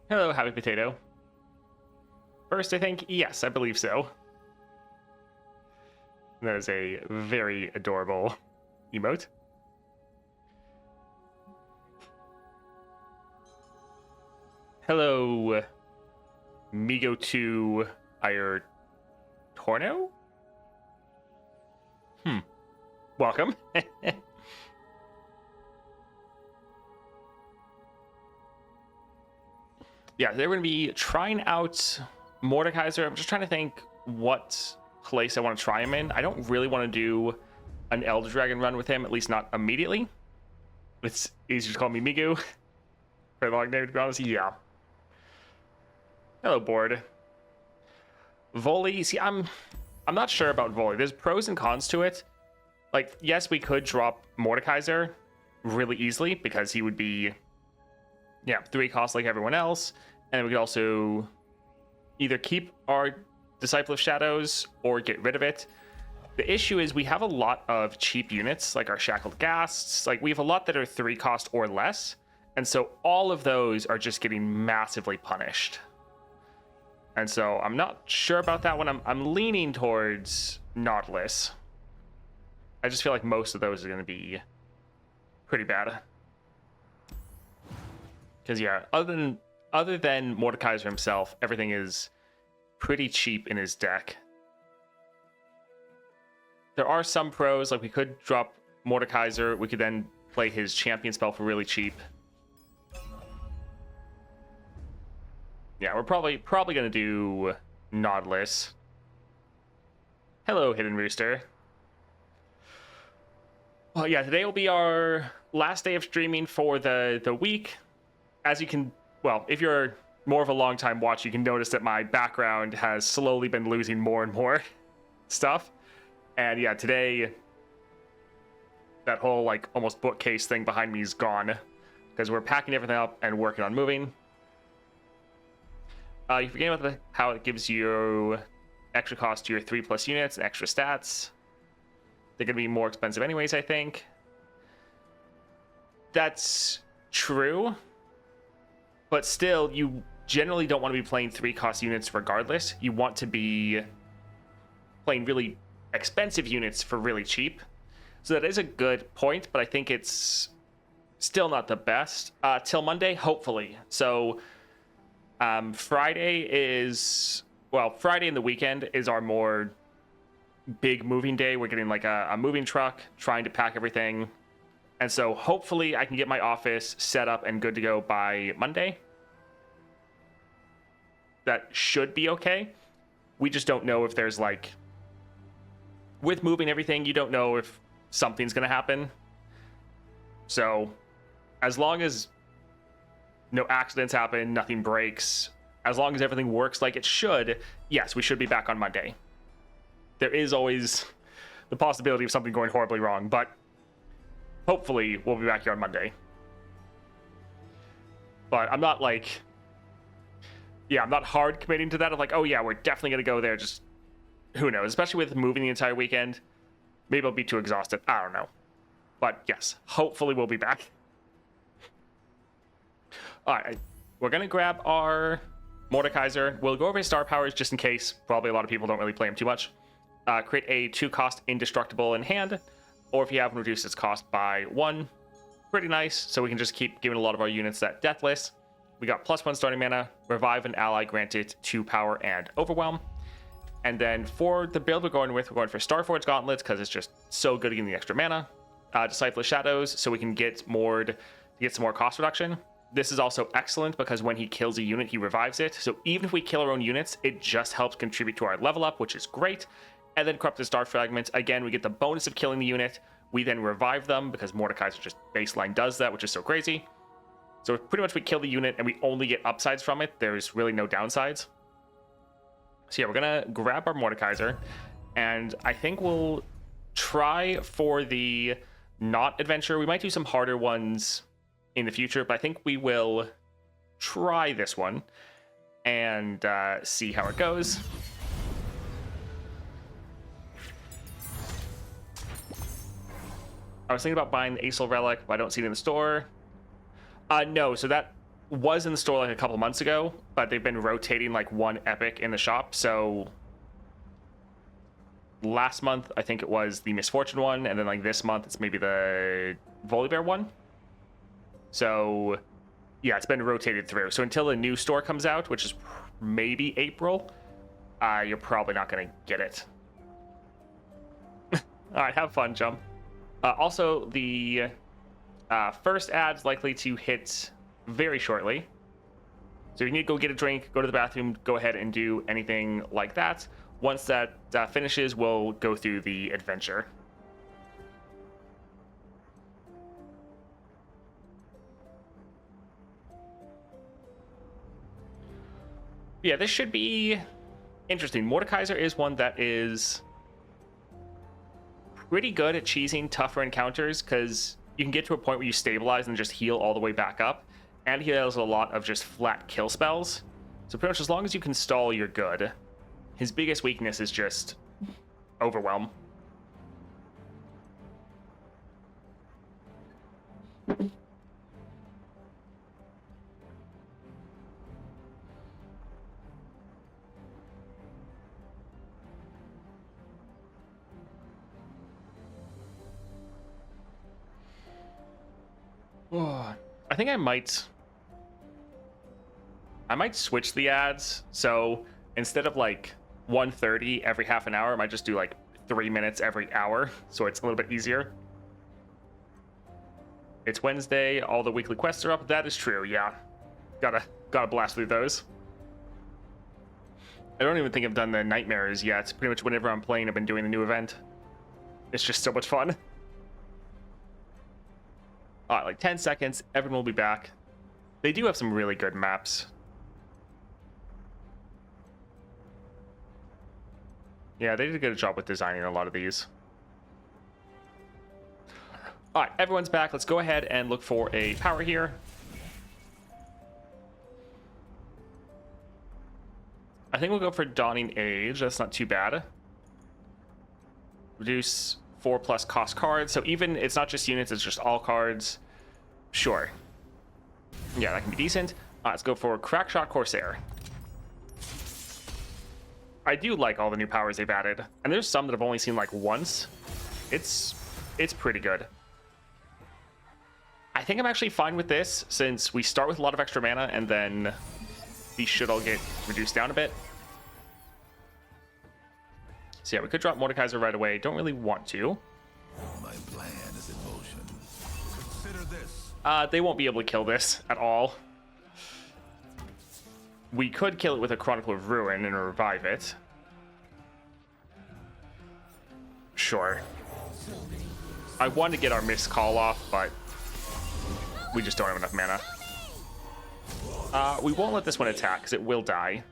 Hello, Happy Potato. First, I think, yes, I believe so. That is a very adorable emote. Hello, Migo2 Ire Torno? Welcome. Yeah, they're going to be trying out Mordekaiser. I'm just trying to think what place I want to try him in. I don't really want to do an Elder Dragon run with him, at least not immediately. It's easier to call me Migu. Very long name, to be honest. Yeah. Hello, board. Volley. See, I'm not sure about Volley. There's pros and cons to it. Like, yes, we could drop Mordekaiser really easily because he would be, 3 costs like everyone else. And we could also either keep our Disciple of Shadows or get rid of it. The issue is we have a lot of cheap units, like our Shackled Ghasts. Like, we have a lot that are 3 cost or less. And so all of those are just getting massively punished. And so I'm not sure about that one. I'm leaning towards Nautilus. I just feel like most of those are going to be pretty bad. Because, yeah, other than Mordekaiser himself, everything is pretty cheap in his deck. There are some pros, like we could drop Mordekaiser. We could then play his champion spell for really cheap. Yeah, we're probably going to do Nautilus. Hello, Hidden Rooster. Well, yeah, today will be our last day of streaming for the week. As you can, well, if you're more of a long-time watch, you can notice that my background has slowly been losing more and more stuff. And yeah, today, that whole, like, almost bookcase thing behind me is gone. Because we're packing everything up and working on moving. You forget about how it gives you extra cost to your 3+ units and extra stats. They're going to be more expensive anyways, I think. That's true. But still, you generally don't want to be playing 3 cost units regardless. You want to be playing really expensive units for really cheap. So that is a good point, but I think it's still not the best. Till Monday, hopefully. So Friday and the weekend is our more big moving day. We're getting like a moving truck, trying to pack everything. And so hopefully I can get my office set up and good to go by Monday. That should be okay. We just don't know if there's like, with moving everything, you don't know if something's going to happen. So as long as no accidents happen, nothing breaks, as long as everything works like it should, yes, we should be back on Monday. There is always the possibility of something going horribly wrong, but hopefully we'll be back here on Monday. But I'm not like, I'm not hard committing to that. I'm like, oh yeah, we're definitely going to go there. Just who knows, especially with moving the entire weekend. Maybe I'll be too exhausted. I don't know. But yes, hopefully we'll be back. All right, we're going to grab our Mordekaiser. We'll go over his star powers just in case. Probably a lot of people don't really play him too much. Create a 2-cost indestructible in hand, or if you have, reduce its cost by 1. Pretty nice, so we can just keep giving a lot of our units that deathless. We got +1 starting mana, revive an ally granted 2 power and overwhelm. And then for the build we're going for Starforged Gauntlets because it's just so good at getting the extra mana. Disciple of Shadows, so we can get some more cost reduction. This is also excellent because when he kills a unit, he revives it. So even if we kill our own units, it just helps contribute to our level up, which is great. And then Corrupted Star Fragments. Again, we get the bonus of killing the unit. We then revive them because Mordekaiser just baseline does that, which is so crazy. So pretty much we kill the unit and we only get upsides from it. There's really no downsides. So yeah, we're going to grab our Mordekaiser. And I think we'll try for the not adventure. We might do some harder ones in the future, but I think we will try this one and see how it goes. I was thinking about buying the Aesol Relic, but I don't see it in the store. No, so that was in the store like a couple months ago, but they've been rotating like one epic in the shop. So last month I think it was the Misfortune one, and then like this month it's maybe the Volibear one. So yeah, it's been rotated through. So until the new store comes out, which is maybe April, you're probably not going to get it. All right, have fun, Jump. Also, the first ad's likely to hit very shortly. So if you need to go get a drink, go to the bathroom, go ahead and do anything like that. Once that finishes, we'll go through the adventure. Yeah, this should be interesting. Mordekaiser is one that is pretty good at cheesing tougher encounters, because you can get to a point where you stabilize and just heal all the way back up. And he has a lot of just flat kill spells. So pretty much as long as you can stall, you're good. His biggest weakness is just overwhelm. Oh, I think I might switch the ads. So instead of like 1:30 every half an hour, I might just do like 3 minutes every hour, so it's a little bit easier. It's Wednesday, all the weekly quests are up. That is true, yeah. Gotta blast through those. I don't even think I've done the nightmares yet. Pretty much whenever I'm playing, I've been doing the new event. It's just so much fun. Alright, like 10 seconds, everyone will be back. They do have some really good maps. Yeah, they did a good job with designing a lot of these. Alright, everyone's back. Let's go ahead and look for a power here. I think we'll go for Dawning Age. That's not too bad. Reduce 4+ cost cards. So even, it's not just units, it's just all cards. Sure. Yeah, that can be decent. Let's go for Crackshot Corsair. I do like all the new powers they've added. And there's some that I've only seen like once. It's pretty good. I think I'm actually fine with this, since we start with a lot of extra mana and then these should all get reduced down a bit. So yeah, we could drop Mordekaiser right away. Don't really want to. My plan is in motion. Consider this. They won't be able to kill this at all. We could kill it with a Chronicle of Ruin and revive it. Sure. I wanted to get our Mist Call off, but we just don't have enough mana. We won't let this one attack, because it will die.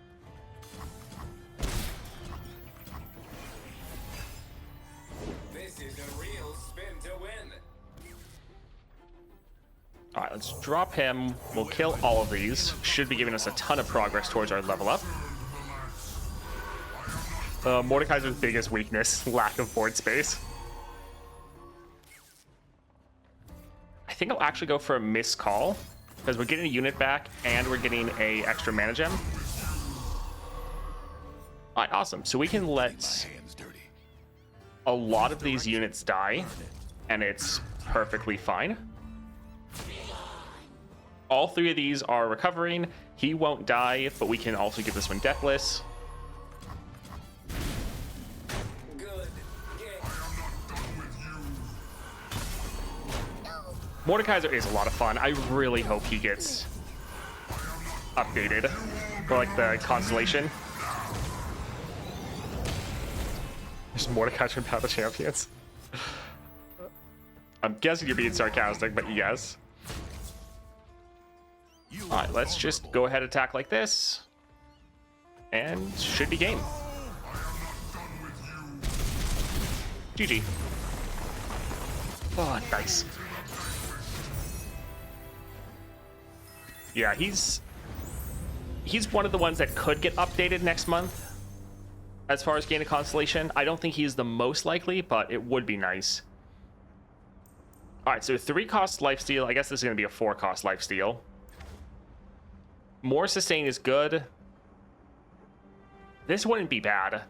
This is a real spin to win. Alright, let's drop him. We'll kill all of these. Should be giving us a ton of progress towards our level up. Mordekaiser's biggest weakness, lack of board space. I think I'll actually go for a Mist Call, because we're getting a unit back and we're getting a extra mana gem. Alright, awesome. So we can let a lot of these units die, and it's perfectly fine. All 3 of these are recovering. He won't die, but we can also give this one Deathless. Good. Mordekaiser is a lot of fun. I really hope he gets updated for like the Constellation. There's Mordekaiser in Battle Champions. I'm guessing you're being sarcastic, but yes. Alright, let's just go ahead and attack like this. And should be game. GG. Oh, nice. Yeah, he's one of the ones that could get updated next month. As far as Gain a Constellation, I don't think he's the most likely, but it would be nice. Alright, so 3 cost lifesteal. I guess this is going to be a 4 cost lifesteal. More sustain is good. This wouldn't be bad.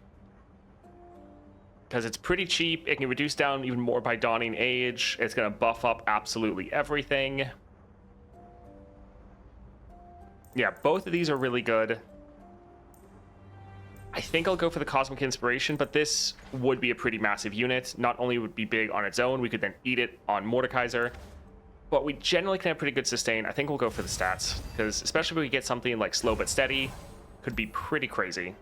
Because it's pretty cheap. It can reduce down even more by Dawning Age. It's going to buff up absolutely everything. Yeah, both of these are really good. I think I'll go for the Cosmic Inspiration, but this would be a pretty massive unit. Not only would it be big on its own, we could then eat it on Mordekaiser, but we generally can have pretty good sustain. I think we'll go for the stats, because especially if we get something like Slow But Steady, could be pretty crazy.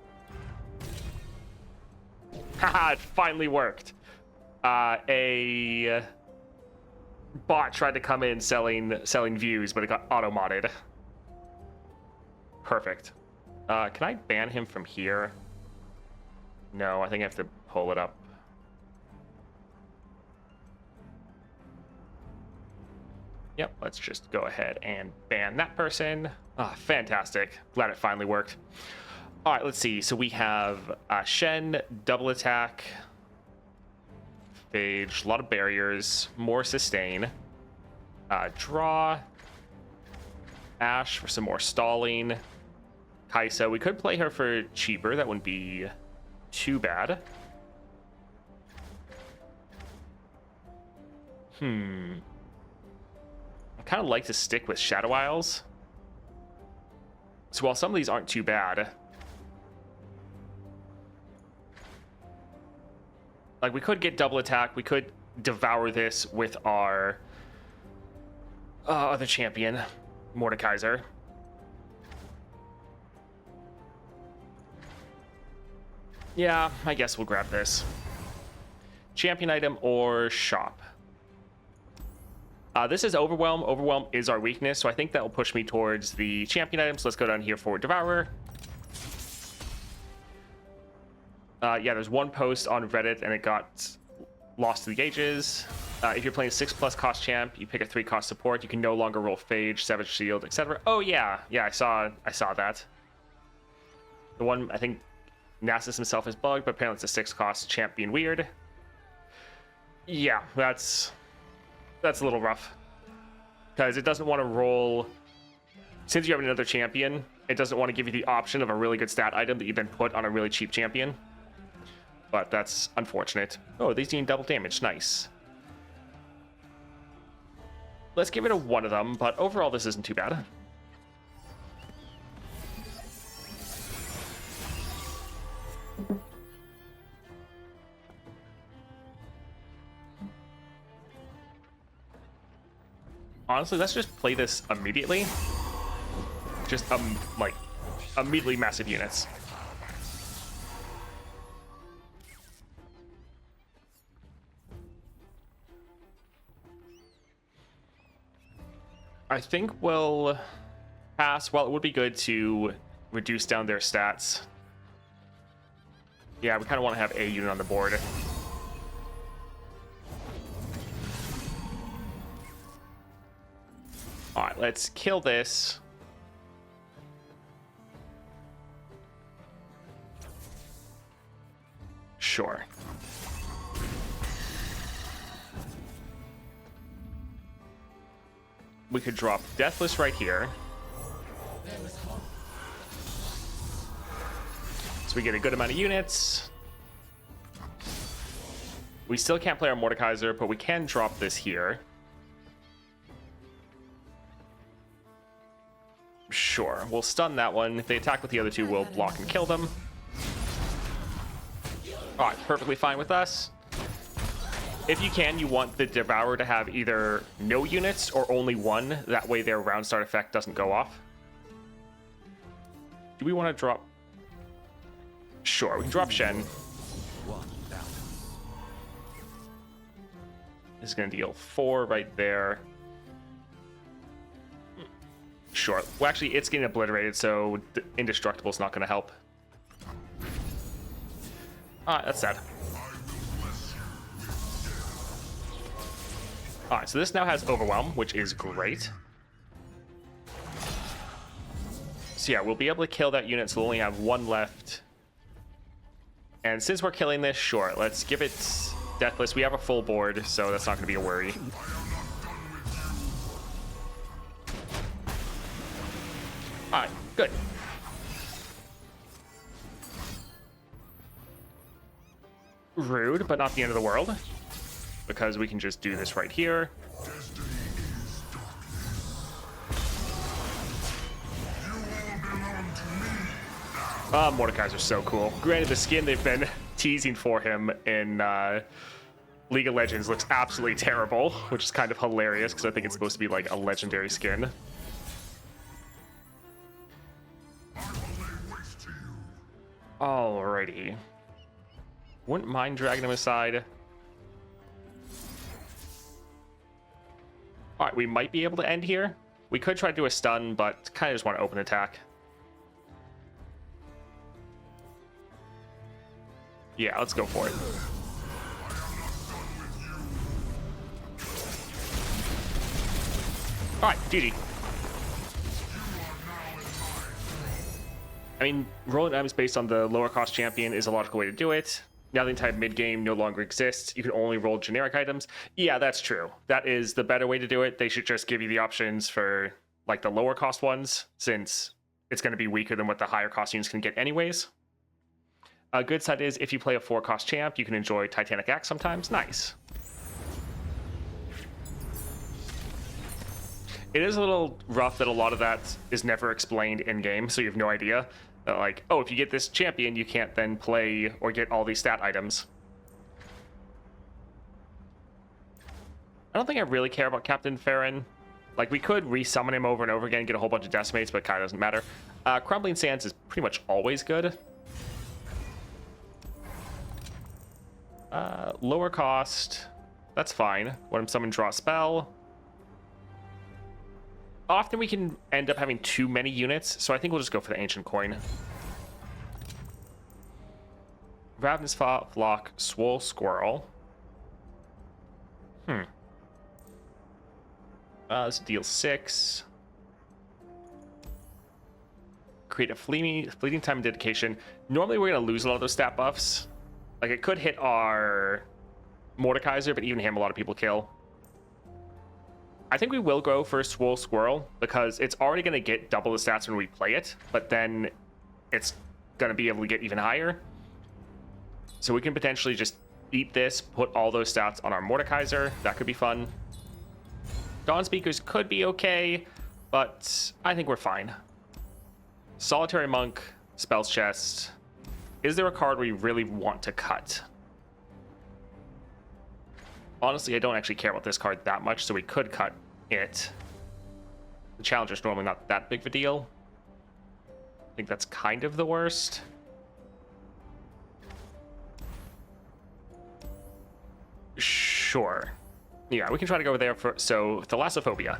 Haha, it finally worked. A bot tried to come in selling views, but it got auto-modded. Perfect. Can I ban him from here? No, I think I have to pull it up. Yep, let's just go ahead and ban that person. Ah, fantastic. Glad it finally worked. All right, let's see. So we have Shen, double attack, phage, a lot of barriers, more sustain, draw, Ash for some more stalling, Kaisa. We could play her for cheaper. That wouldn't be too bad. I kind of like to stick with Shadow Isles. So while some of these aren't too bad, like we could get double attack, we could devour this with our other champion, Mordekaiser. Yeah, I guess we'll grab this. Champion item or shop. This is Overwhelm. Overwhelm is our weakness, so I think that will push me towards the champion item. So let's go down here for Devourer. Yeah, there's one post on Reddit and it got lost to the ages. If you're playing 6+ cost champ, you pick a 3 cost support. You can no longer roll Phage, Savage Shield, etc. Oh yeah, I saw that. The one, I think Nasus himself is bugged, but apparently it's a 6 cost champ being weird. Yeah, that's a little rough. Because it doesn't want to roll... Since you have another champion, it doesn't want to give you the option of a really good stat item that you then put on a really cheap champion. But that's unfortunate. Oh, these doing double damage. Nice. Let's get rid of one of them, but overall this isn't too bad. Honestly, let's just play this immediately. Just, like, immediately massive units. I think we'll pass. Well, it would be good to reduce down their stats. Yeah, we kind of want to have a unit on the board. All right, let's kill this. Sure. We could drop Deathless right here. So we get a good amount of units. We still can't play our Mordekaiser, but we can drop this here. Sure, we'll stun that one. If they attack with the other two, we'll block and kill them. Alright, perfectly fine with us. If you can, you want the Devourer to have either no units or only one. That way their round start effect doesn't go off. Do we want to drop... Sure, we can drop Shen. This is going to deal 4 right there. Sure. Well, actually, it's getting obliterated, so Indestructible is not going to help. That's sad. Alright, so this now has Overwhelm, which is great. So yeah, we'll be able to kill that unit, so we'll only have one left. And since we're killing this, sure, let's give it Deathless. We have a full board, so that's not going to be a worry. Alright, good. Rude, but not the end of the world. Because we can just do this right here. Mordekaiser's so cool. Granted, the skin they've been teasing for him in League of Legends looks absolutely terrible, which is kind of hilarious because I think it's supposed to be like a legendary skin. Alrighty. Wouldn't mind dragging him aside. Alright, we might be able to end here. We could try to do a stun, but kind of just want to open attack. Yeah, let's go for it. Alright, GG. I mean, rolling items based on the lower cost champion is a logical way to do it. Now the entire mid game no longer exists. You can only roll generic items. Yeah, that's true. That is the better way to do it. They should just give you the options for like the lower cost ones, since it's going to be weaker than what the higher cost units can get anyways. A good side is if you play a 4-cost champ, you can enjoy Titanic Axe sometimes. Nice. It is a little rough that a lot of that is never explained in-game, so you have no idea. Like, oh, if you get this champion, you can't then play or get all these stat items. I don't think I really care about Captain Farron. Like, we could resummon him over and over again, get a whole bunch of decimates, but it kind of doesn't matter. Crumbling Sands is pretty much always good. Lower cost, that's fine. When I'm summon, draw a spell. Often we can end up having too many units, so I think we'll just go for the Ancient Coin. Ravenous Flock, Swole Squirrel. This deals 6. Create a fleeting time and dedication. Normally we're going to lose a lot of those stat buffs. Like, it could hit our Mordekaiser, but even him a lot of people kill. I think we will go for Swole Squirrel, because it's already going to get double the stats when we play it, but then it's going to be able to get even higher. So we can potentially just eat this, put all those stats on our Mordekaiser. That could be fun. Dawn Speakers could be okay, but I think we're fine. Solitary Monk, Spells Chest. Is there a card we really want to cut? Honestly, I don't actually care about this card that much, so we could cut it. The Challenger's normally not that big of a deal. I think that's kind of the worst. Sure. Yeah, we can try to go over there for... So, Thalassophobia.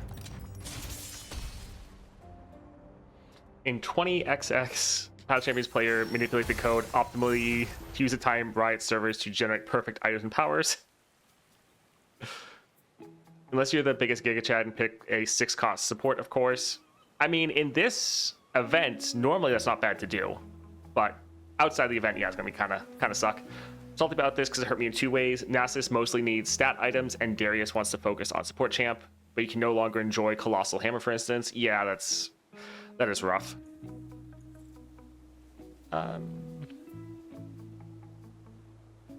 In 20XX, Battle Champions player manipulate the code optimally to use the time Riot servers to generate perfect items and powers. Unless you're the biggest Giga Chad and pick a 6-cost support, of course. I mean, in this event, normally that's not bad to do. But outside the event, yeah, it's going to be kind of suck. Salty about this because it hurt me in 2 ways. Nasus mostly needs stat items, and Darius wants to focus on support champ. But you can no longer enjoy Colossal Hammer, for instance. Yeah, that is rough.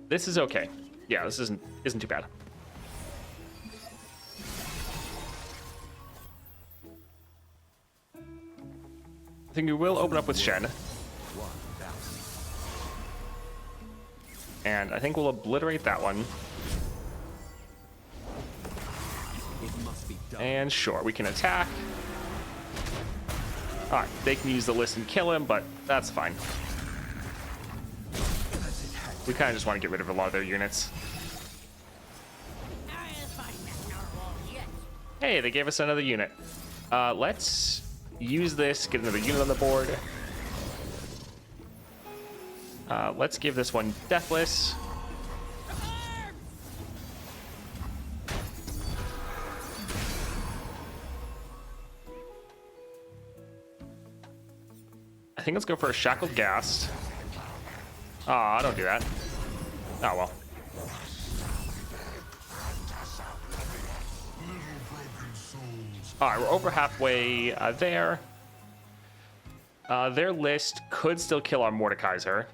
This is okay. Yeah, this isn't too bad. I think we will open up with Shen. And I think we'll obliterate that one. And sure, we can attack. Alright, they can use the list and kill him, but that's fine. We kind of just want to get rid of a lot of their units. Hey, they gave us another unit. Let's use this, get another unit on the board. Let's give this one Deathless. I think let's go for a Shackled Ghast. Aw, don't do that. Oh, well. Alright, we're over halfway there. Their list could still kill our Mordekaiser,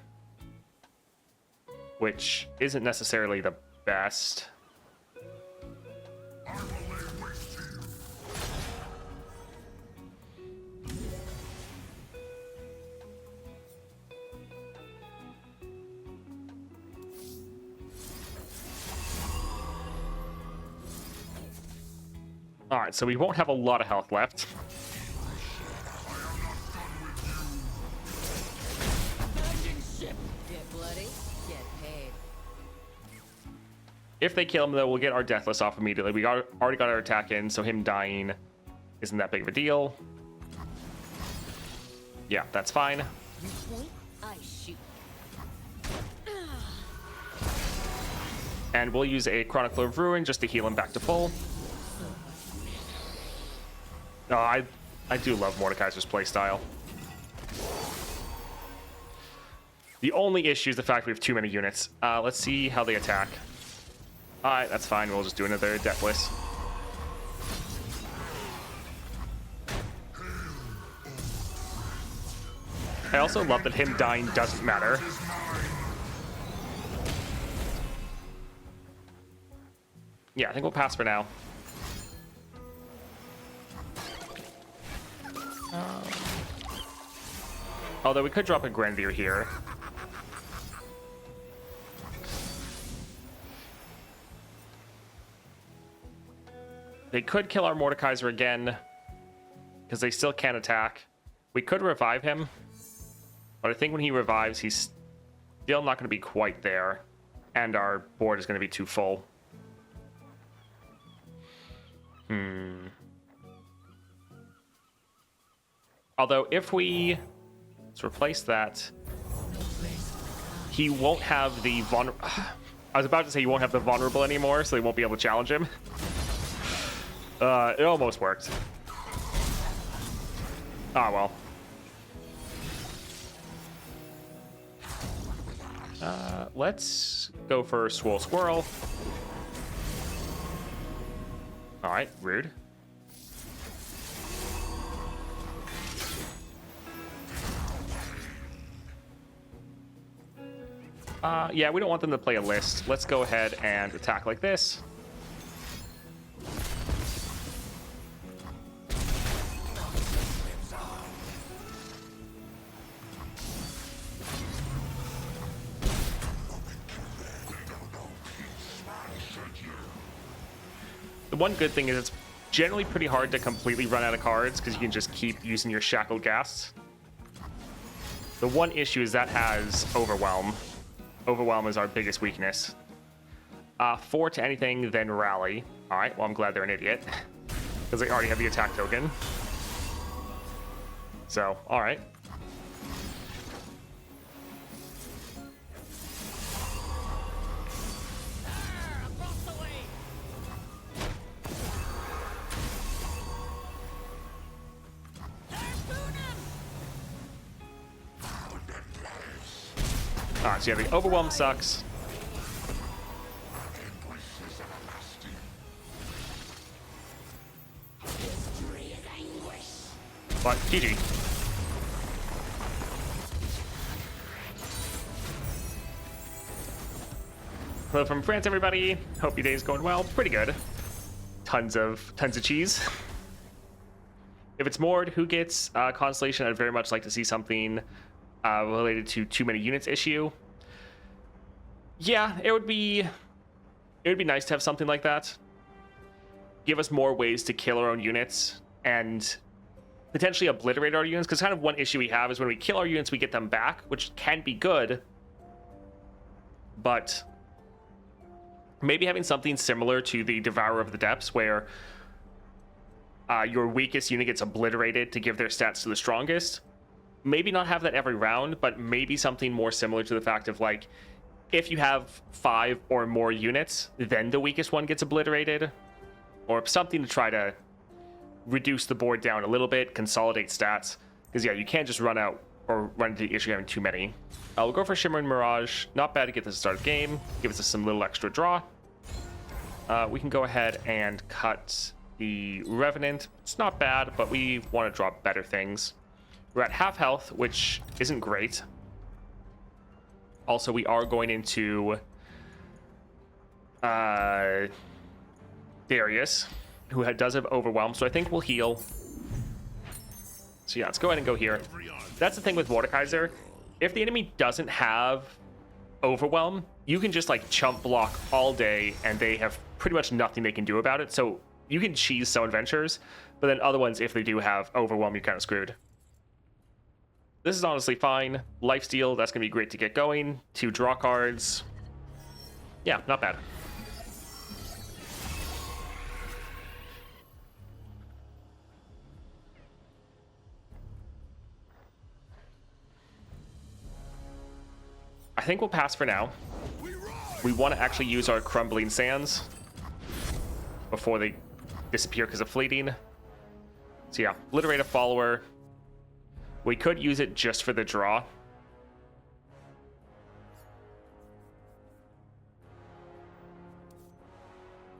which isn't necessarily the best. All right, so we won't have a lot of health left. Get bloody, get paid. If they kill him, though, we'll get our Deathless off immediately. We already got our attack in, so him dying isn't that big of a deal. Yeah, that's fine. You point, I shoot. And we'll use a Chronicler of Ruin just to heal him back to full. Oh, I do love Mordekaiser's playstyle. The only issue is the fact we have too many units. Let's see how they attack. Alright, that's fine. We'll just do another Deathless. I also love that him dying doesn't matter. Yeah, I think we'll pass for now. Although we could drop a Grenadier here. They could kill our Mordekaiser again, because they still can't attack. We could revive him, but I think when he revives, he's still not going to be quite there, and our board is going to be too full. Although if we let's replace that, he won't have the I was about to say he won't have the vulnerable anymore, so they won't be able to challenge him. It almost worked. Ah, well. Let's go for Swole Squirrel. Alright, rude. Yeah, we don't want them to play a list. Let's go ahead and attack like this. The one good thing is it's generally pretty hard to completely run out of cards because you can just keep using your Shackled Ghasts. The one issue is that has Overwhelm. Overwhelm is our biggest weakness. 4 to anything, then Rally. All right, well, I'm glad they're an idiot because they already have the attack token. So, all right. Alright, so yeah, the Overwhelm sucks. But GG. Hello from France, everybody. Hope your day's going well. Pretty good. Tons of cheese. If it's Mord who gets Constellation, I'd very much like to see something related to too many units issue. Yeah, it would be nice to have something like that. Give us more ways to kill our own units and potentially obliterate our units, because kind of one issue we have is when we kill our units, we get them back, which can be good, but maybe having something similar to the Devourer of the Depths, where your weakest unit gets obliterated to give their stats to the strongest. Maybe not have that every round, but maybe something more similar to the fact of, like, if you have 5 or more units, then the weakest one gets obliterated, or something to try to reduce the board down a little bit, consolidate stats, because yeah, you can't just run out or run into the issue of having too many. We'll go for Shimmer and Mirage. Not bad to get this start of game. Gives us some little extra draw. We can go ahead and cut the Revenant. It's not bad, but we want to draw better things. We're at half health, which isn't great. Also, we are going into Darius, who does have overwhelm, so I think we'll heal. So yeah, let's go ahead and go here. That's the thing with Mordekaiser. If the enemy doesn't have overwhelm, you can just like chump block all day and they have pretty much nothing they can do about it. So you can cheese some adventures, but then other ones, if they do have overwhelm, you're kind of screwed. This is honestly fine. Lifesteal, that's going to be great to get going. 2 draw cards. Yeah, not bad. I think we'll pass for now. We want to actually use our Crumbling Sands before they disappear because of fleeting. So yeah, obliterate a follower. We could use it just for the draw.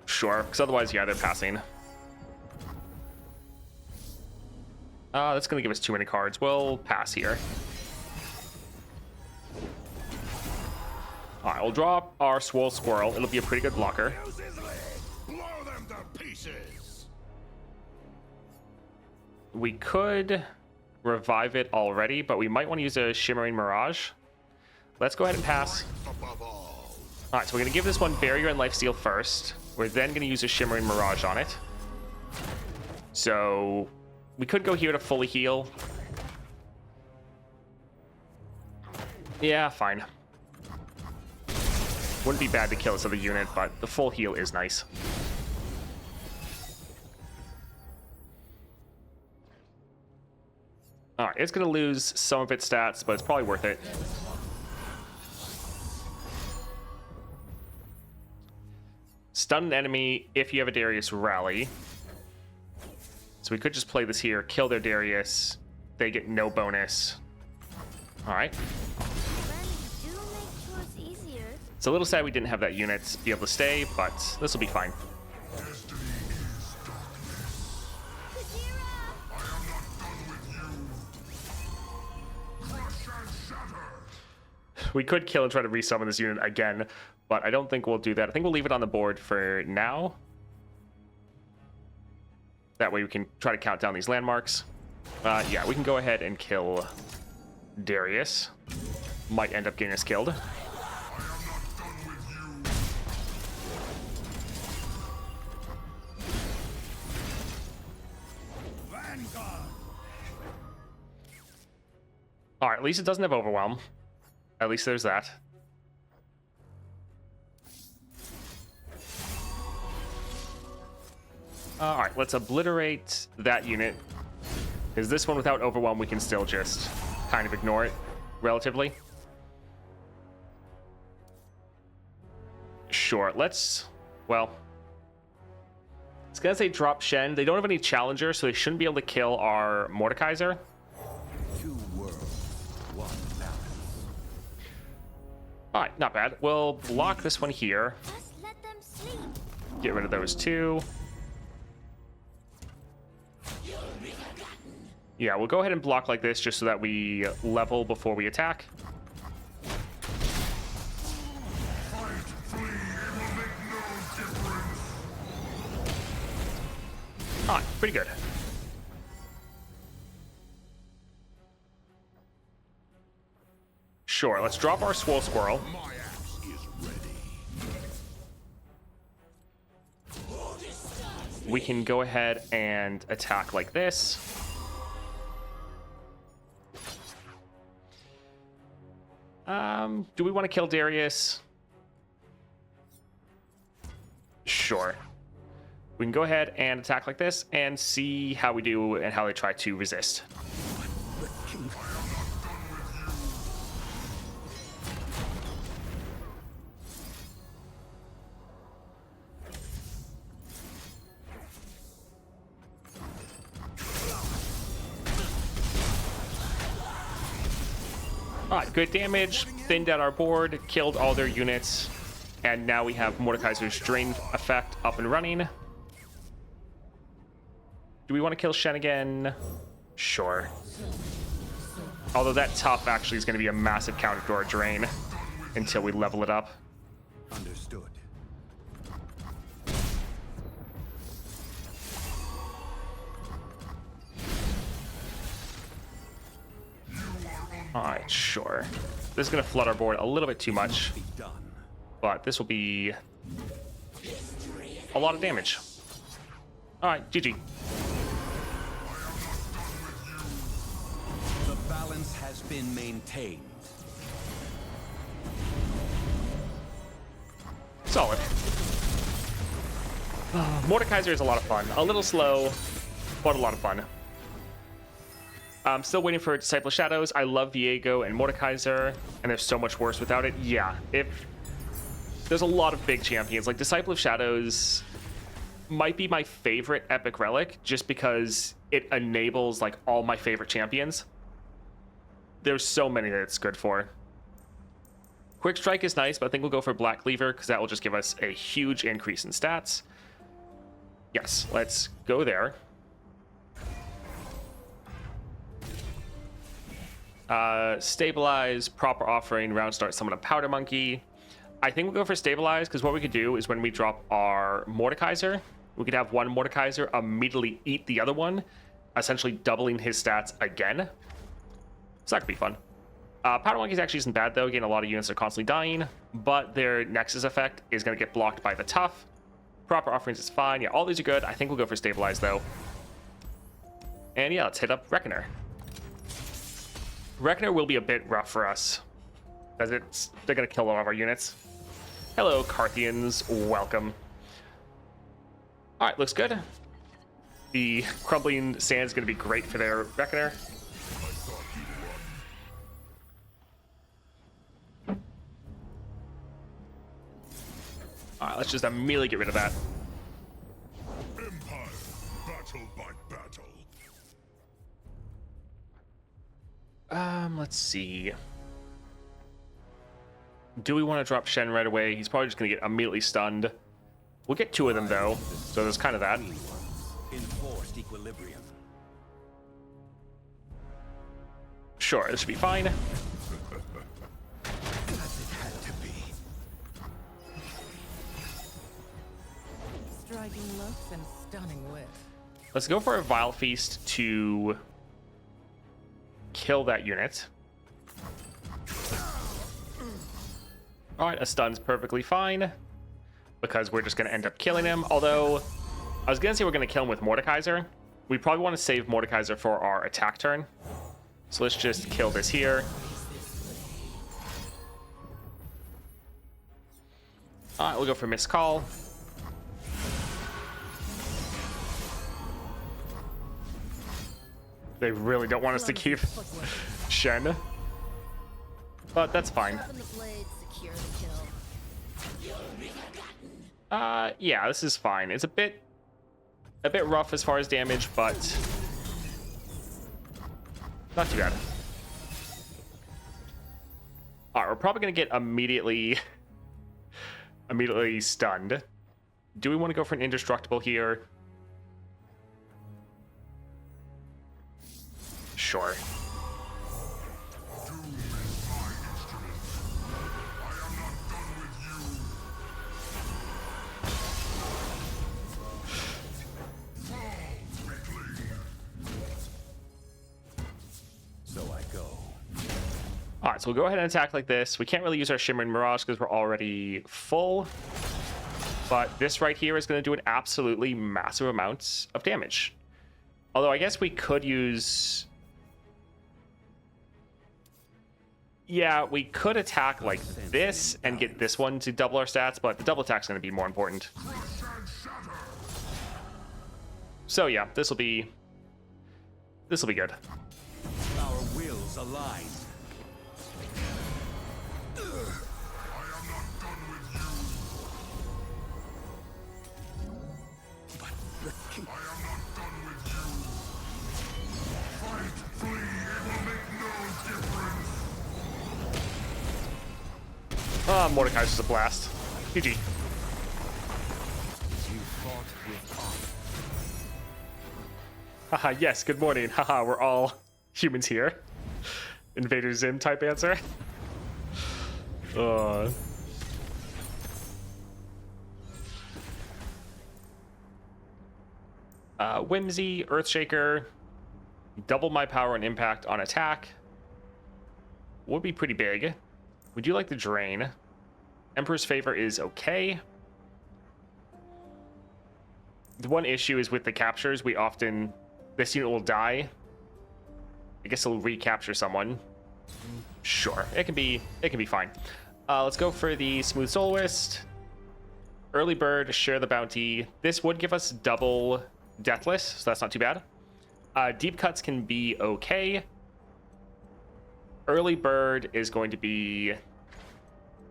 Sure, because otherwise, yeah, they're passing. That's going to give us too many cards. We'll pass here. All right, we'll draw our Swole Squirrel. It'll be a pretty good blocker. Blow them to pieces. We could revive it already, but we might want to use a Shimmering Mirage. Let's go ahead and pass. Above all. All right, so we're going to give this one Barrier and Lifesteal first. We're then going to use a Shimmering Mirage on it. So we could go here to fully heal. Yeah, fine. Wouldn't be bad to kill this other unit, but the full heal is nice. All right, it's going to lose some of its stats, but it's probably worth it. Stun an enemy if you have a Darius rally. So we could just play this here, kill their Darius. They get no bonus. All right. It's a little sad we didn't have that unit be able to stay, but this will be fine. We could kill and try to resummon this unit again, but I don't think we'll do that. I think we'll leave it on the board for now. That way we can try to count down these landmarks. Yeah, we can go ahead and kill Darius. Might end up getting us killed. All right, at least it doesn't have overwhelm. At least there's that. All right, let's obliterate that unit. Is this one without overwhelm? We can still just kind of ignore it relatively. Sure, let's, well, it's gonna say drop Shen. They don't have any challenger, so they shouldn't be able to kill our Mordekaiser. 2 worlds, 1 balance. All right, not bad. We'll block this one here. Just let them sleep. Get rid of those 2. Yeah, we'll go ahead and block like this just so that we level before we attack. All right, pretty good. Sure, let's drop our Swole Squirrel. My axe is ready. We can go ahead and attack like this. Do we want to kill Darius? Sure. We can go ahead and attack like this and see how we do and how they try to resist. Alright, good damage, thinned out our board, killed all their units, and now we have Mordekaiser's Drain effect up and running. Do we want to kill Shen again? Sure. Although that tough actually is going to be a massive counter to our drain until we level it up. Understood. Alright, sure. This is going to flood our board a little bit too much, Be done. but this will be a lot of damage. Alright, GG. The balance has been maintained. Solid. Mordekaiser is a lot of fun. A little slow, but a lot of fun. I'm still waiting for Disciple of Shadows. I love Viego and Mordekaiser, and they're so much worse without it. Yeah, there's a lot of big champions. Like, Disciple of Shadows might be my favorite epic relic, just because it enables, like, all my favorite champions. There's so many that it's good for. Quick Strike is nice, but I think we'll go for Black Cleaver, because that will just give us a huge increase in stats. Yes, let's go there. Stabilize, Proper Offering, Round Start, Summon a Powder Monkey. I think we'll go for Stabilize, because what we could do is when we drop our Mordekaiser, we could have one Mordekaiser immediately eat the other one, essentially doubling his stats again. So that could be fun. Powder Monkeys actually isn't bad, though. Again, a lot of units are constantly dying, but their Nexus effect is going to get blocked by the Tough. Proper Offerings is fine. Yeah, all these are good. I think we'll go for Stabilize, though. And yeah, let's hit up Reckoner. Reckoner will be a bit rough for us, as they're going to kill a lot of our units. Hello, Carthians. Welcome. All right, looks good. The Crumbling Sand is going to be great for their Reckoner. All right, let's just immediately get rid of that. Empire, battle by battle. Let's see. Do we want to drop Shen right away? He's probably just going to get immediately stunned. We'll get two of them, though, so there's kind of that. Enforced equilibrium. Sure, this should be fine. Striking looks and stunning wit. Let's go for a Vile Feast to kill that unit. Alright, a stun's perfectly fine, because we're just going to end up killing him. Although, I was going to say we're going to kill him with Mordekaiser. We probably want to save Mordekaiser for our attack turn. So let's just kill this here. Alright, we'll go for Missed Call. They really don't want us to keep Shen. But that's fine. Sharpen the blade, secure the kill. Yeah, this is fine. It's a bit rough as far as damage, but not too bad. Alright, we're probably gonna get immediately stunned. Do we want to go for an indestructible here? Sure. So I go. Alright, so we'll go ahead and attack like this. We can't really use our Shimmering Mirage because we're already full. But this right here is going to do an absolutely massive amount of damage. Although I guess we could use... Yeah, we could attack like this and get this one to double our stats, but the double attack's going to be more important. So yeah, this will be good. Our wills align. Ah, Mordekaiser's a blast. GG. You fought with honor. Haha, yes, good morning. Haha, we're all humans here. Invader Zim type answer. Whimsy, Earthshaker, double my power and impact on attack. Would be pretty big. Would you like the drain? Emperor's Favor is okay. The one issue is with the captures, this unit will die. I guess it'll recapture someone. Sure, it can be fine. Let's go for the Smooth Soloist. Early Bird, share the bounty. This would give us double Deathless, so that's not too bad. Deep Cuts can be okay. Early Bird is going to be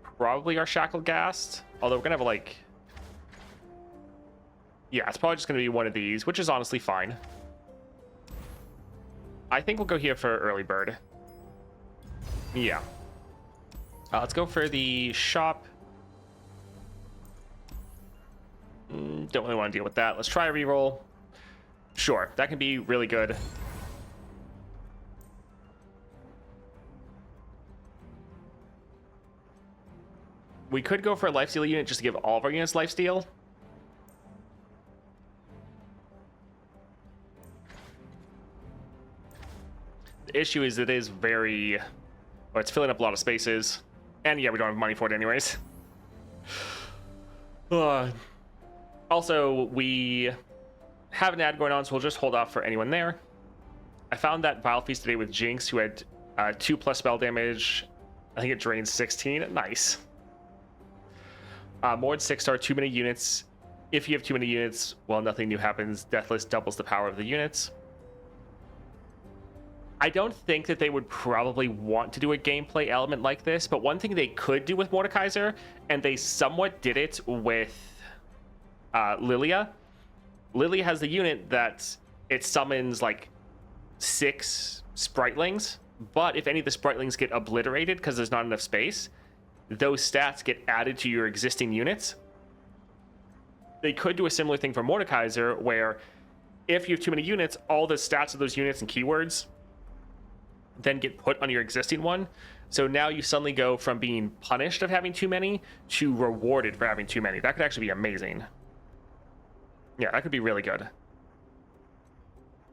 probably our Shackled Ghast, although we're gonna have yeah, it's probably just gonna be one of these, which is honestly fine. I think we'll go here for Early Bird. Yeah. Let's go for the shop. Don't really want to deal with that. Let's try a reroll. Sure, that can be really good. We could go for a lifesteal unit just to give all of our units lifesteal. The issue is it is it's filling up a lot of spaces. And yeah, we don't have money for it anyways. Also, we have an ad going on, so we'll just hold off for anyone there. I found that Vile Feast today with Jinx, who had 2+ spell damage. I think it drains 16. Nice. Mord 6-star, too many units. If you have too many units, well, nothing new happens. Deathless doubles the power of the units. I don't think that they would probably want to do a gameplay element like this, but one thing they could do with Mordekaiser, and they somewhat did it with Lilia. Lilia has the unit that it summons like 6 Spritelings, but if any of the Spritelings get obliterated because there's not enough space, those stats get added to your existing units. They could do a similar thing for Mordekaiser, where if you have too many units, all the stats of those units and keywords then get put on your existing one. So now you suddenly go from being punished of having too many to rewarded for having too many. That could actually be amazing. Yeah, that could be really good.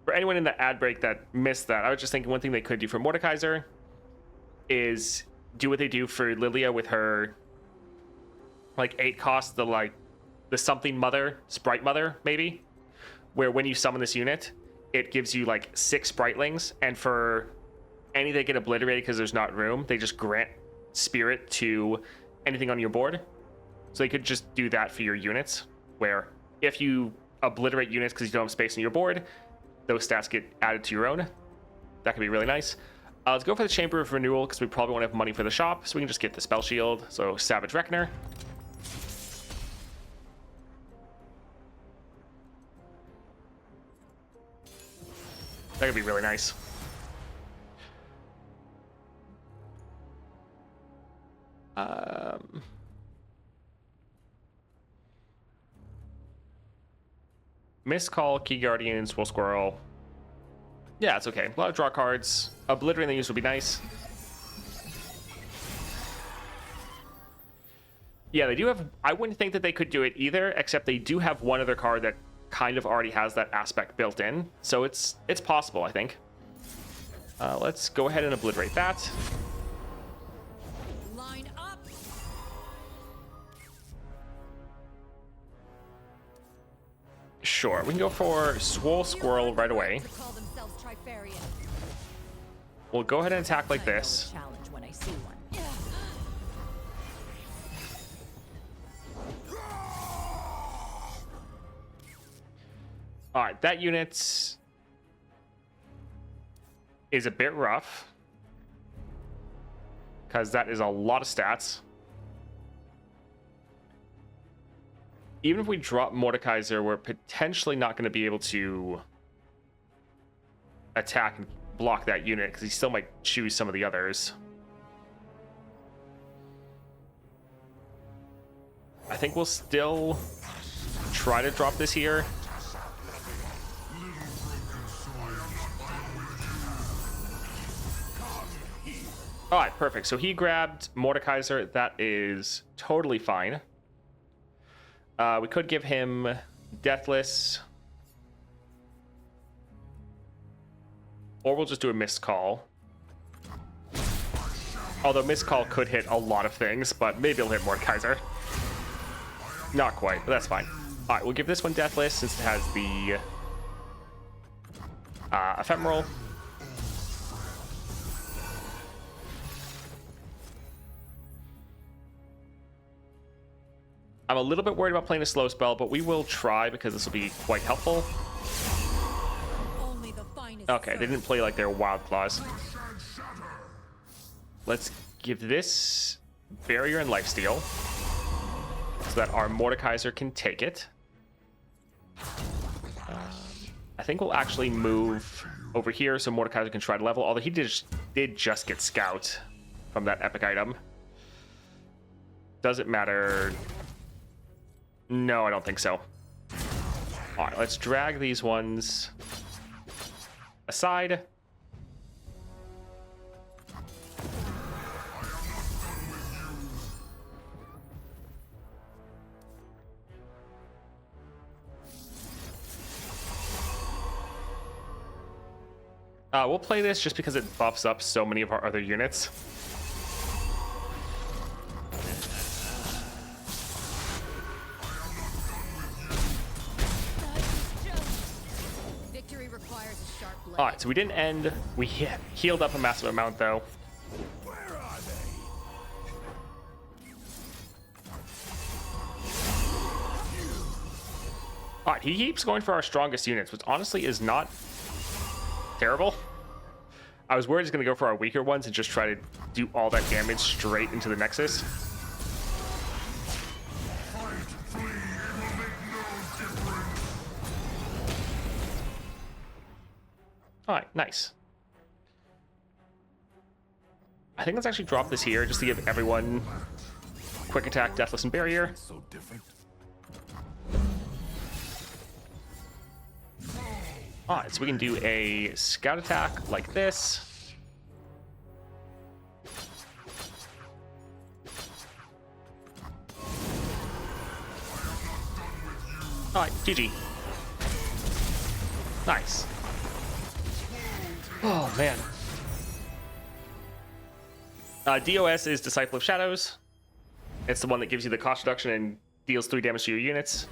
For anyone in the ad break that missed that, I was just thinking one thing they could do for Mordekaiser is do what they do for Lilia with her like 8 cost, the something mother, Sprite Mother, maybe, where when you summon this unit, it gives you like 6 Spritelings, and for any that get obliterated because there's not room, they just grant spirit to anything on your board. So they could just do that for your units, where if you obliterate units because you don't have space on your board, those stats get added to your own. That could be really nice. Let's go for the Chamber of Renewal because we probably won't have money for the shop, so we can just get the Spell Shield. So Savage Reckoner. That could be really nice. Mist Call, Key Guardian, Swole Squirrel. Yeah, it's okay. A lot of draw cards. Obliterating the use would be nice. Yeah, they do have... I wouldn't think that they could do it either, except they do have one other card that kind of already has that aspect built in. So it's possible, I think. Let's go ahead and obliterate that. Line up. Sure, we can go for Swole Squirrel right away. We'll go ahead and attack like this. Challenge when I see one. All right, that unit is a bit rough because that is a lot of stats. Even if we drop Mordekaiser, we're potentially not going to be able to attack and block that unit because he still might choose some of the others. I think we'll still try to drop this here. All right, perfect. So he grabbed Mordekaiser. That is totally fine. We could give him Deathless. Or we'll just do a missed call. Although missed call could hit a lot of things, but maybe it'll hit Mordekaiser. Not quite, but that's fine. All right, we'll give this one Deathless since it has the Ephemeral. I'm a little bit worried about playing a slow spell, but we will try because this will be quite helpful. Only the finest Okay, they didn't play like their Wild Claws. Let's give this Barrier and Lifesteal so that our Mordekaiser can take it. I think we'll actually move over here so Mordekaiser can try to level, although he did just get Scout from that epic item. Does it matter? No, I don't think so. All right, let's drag these ones aside. We'll play this just because it buffs up so many of our other units. victory requires a sharp blade. All right, so we didn't end. We healed up a massive amount, though. Where are they? All right, he keeps going for our strongest units, which honestly is not terrible. I was worried he's going to go for our weaker ones and just try to do all that damage straight into the Nexus. All right, nice. I think let's actually drop this here just to give everyone quick attack, Deathless, and Barrier. So different. All right, so we can do a scout attack like this. All right, GG. Nice. Oh, man. DOS is Disciple of Shadows. It's the one that gives you the cost reduction and deals 3 damage to your units.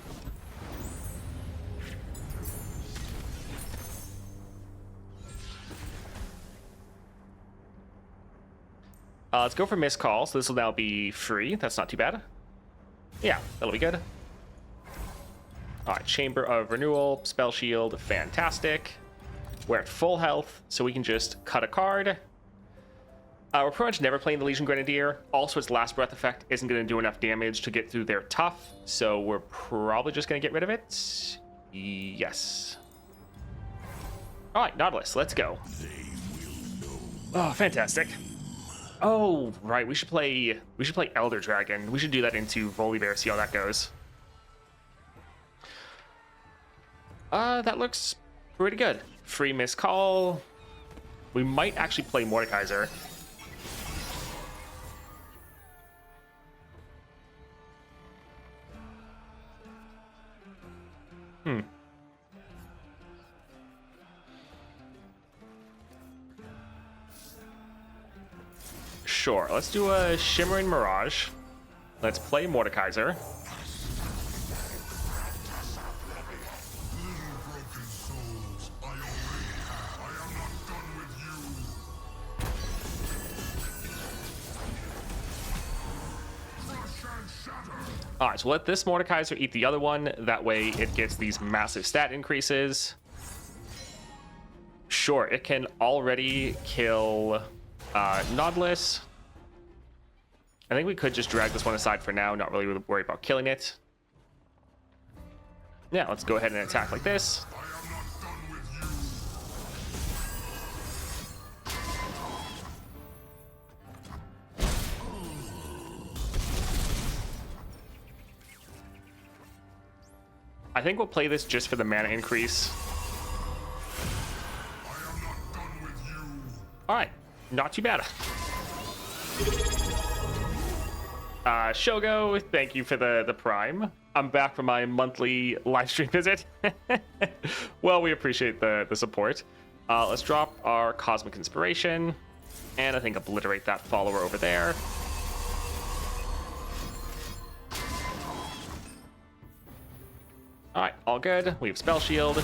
Let's go for Missed Call, so this will now be free. That's not too bad. Yeah, that'll be good. Alright, Chamber of Renewal, Spell Shield, fantastic. We're at full health, so we can just cut a card. We're pretty much never playing the Legion Grenadier. Also, its Last Breath effect isn't going to do enough damage to get through their tough, so we're probably just going to get rid of it. Yes. Alright, Nautilus, let's go. Oh, fantastic. Oh, right, we should play Elder Dragon. We should do that into Volibear, see how that goes. That looks pretty good. Free Missed Call. We might actually play Mordekaiser. Sure, let's do a Shimmering Mirage. Let's play Mordekaiser. Alright, so let this Mordekaiser eat the other one. That way it gets these massive stat increases. Sure, it can already kill Nautilus. I think we could just drag this one aside for now, not really worry about killing it. Yeah, let's go ahead and attack like this. I think we'll play this just for the mana increase. Alright, not too bad. Shogo, thank you for the prime. I'm back from my monthly live stream visit. Well, we appreciate the support. Let's drop our Cosmic Inspiration, and I think obliterate that follower over there. All right, all good. We have Spell Shield.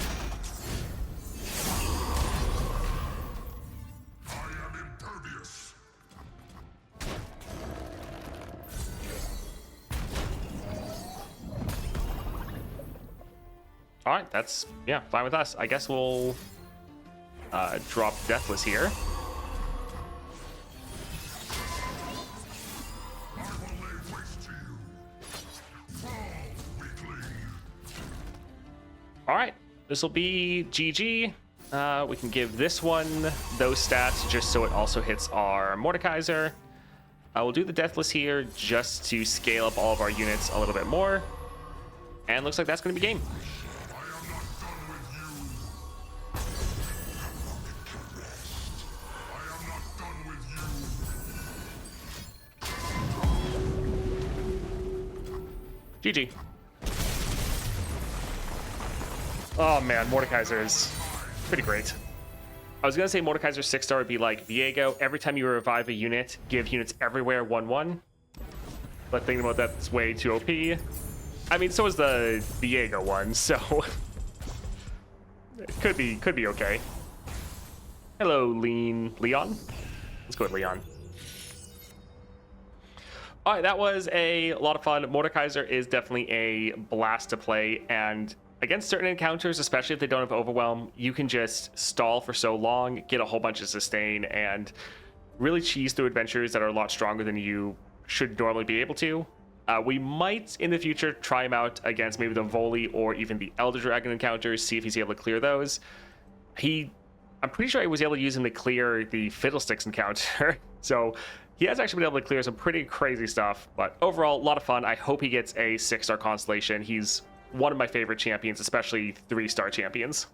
All right, that's, yeah, fine with us. I guess we'll drop Deathless here. All right, this will be GG. We can give this one those stats just so it also hits our Mordekaiser. We'll do the Deathless here just to scale up all of our units a little bit more. And looks like that's going to be game. GG. Oh man, Mordekaiser is pretty great. I was gonna say Mordekaiser 6-star would be like Viego. Every time you revive a unit, give units everywhere 1/1. But thinking about that's way too OP. I mean, so is the Viego one, so it could be okay. Hello, Leon. Let's go with Leon. All right, that was a lot of fun. Mordekaiser is definitely a blast to play, and against certain encounters, especially if they don't have Overwhelm, you can just stall for so long, get a whole bunch of sustain, and really cheese through adventures that are a lot stronger than you should normally be able to. We might, in the future, try him out against maybe the Voli or even the Elder Dragon encounters, see if he's able to clear those. I'm pretty sure I was able to use him to clear the Fiddlesticks encounter, so he has actually been able to clear some pretty crazy stuff, but overall, a lot of fun. I hope he gets a 6-star constellation. He's one of my favorite champions, especially 3-star champions.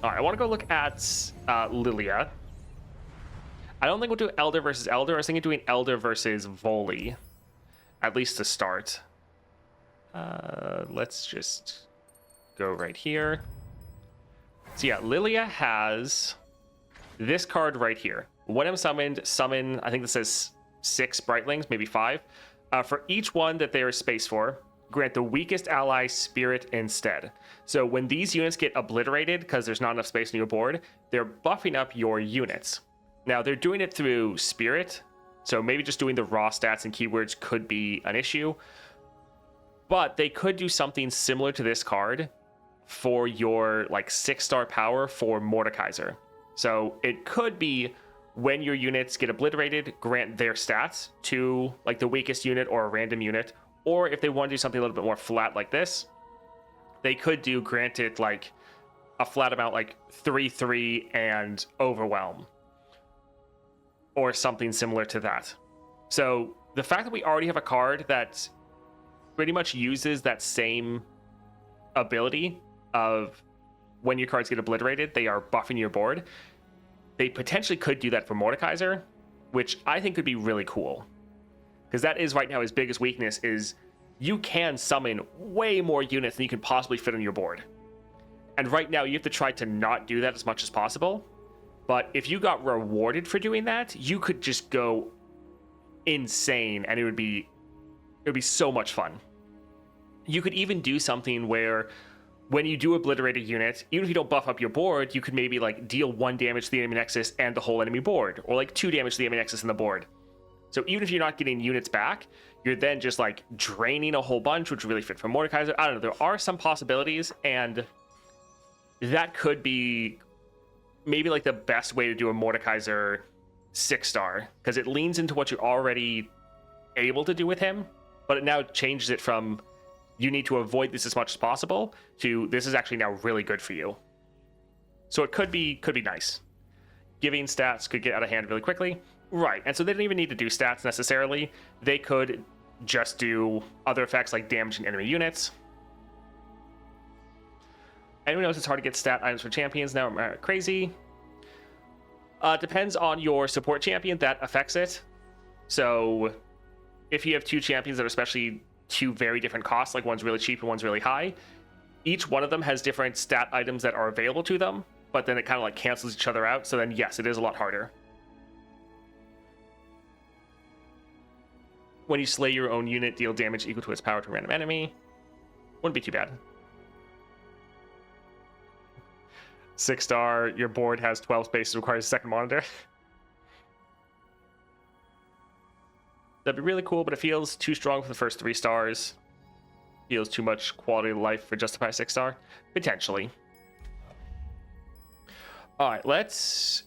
All right, I want to go look at Lilia. I don't think we'll do Elder versus Elder. I was thinking doing Elder versus Voli, at least to start. Let's just go right here. So yeah, Lilia has this card right here. When I'm summoned, summon, I think this says 6 Brightlings, maybe 5. For each one that there is space for, grant the weakest ally Spirit instead. So when these units get obliterated because there's not enough space on your board, they're buffing up your units. Now they're doing it through Spirit, so maybe just doing the raw stats and keywords could be an issue. But they could do something similar to this card for your like 6-star power for Mordekaiser. So it could be when your units get obliterated, grant their stats to like the weakest unit or a random unit. Or if they want to do something a little bit more flat like this, they could do grant it like a flat amount like 3/3 and Overwhelm. Or something similar to that. So the fact that we already have a card that pretty much uses that same ability of when your cards get obliterated, they are buffing your board. They potentially could do that for Mordekaiser, which I think could be really cool. Because that is right now his biggest weakness is you can summon way more units than you can possibly fit on your board. And right now you have to try to not do that as much as possible. But if you got rewarded for doing that, you could just go insane and it would be so much fun. You could even do something where when you do obliterate a unit, even if you don't buff up your board, you could maybe like deal 1 damage to the enemy nexus and the whole enemy board, or like 2 damage to the enemy nexus and the board. So even if you're not getting units back, you're then just like draining a whole bunch, which would really fit for Mordekaiser. I don't know, there are some possibilities, and that could be maybe like the best way to do a Mordekaiser 6-star, because it leans into what you're already able to do with him, but it now changes it from you need to avoid this as much as possible to this is actually now really good for you. So it could be nice. Giving stats could get out of hand really quickly. Right, and so they don't even need to do stats necessarily. They could just do other effects like damaging enemy units. Anyone knows it's hard to get stat items for champions now? Crazy. Depends on your support champion that affects it. So if you have two champions that are especially two very different costs, like one's really cheap and one's really high, each one of them has different stat items that are available to them, but then it kind of like cancels each other out. So then yes, it is a lot harder. When you slay your own unit, deal damage equal to its power to a random enemy. Wouldn't be too bad. 6-star, your board has 12 spaces, requires a second monitor. That'd be really cool, but it feels too strong for the first 3 stars. Feels too much quality of life for justify 6-star. Potentially. Alright, let's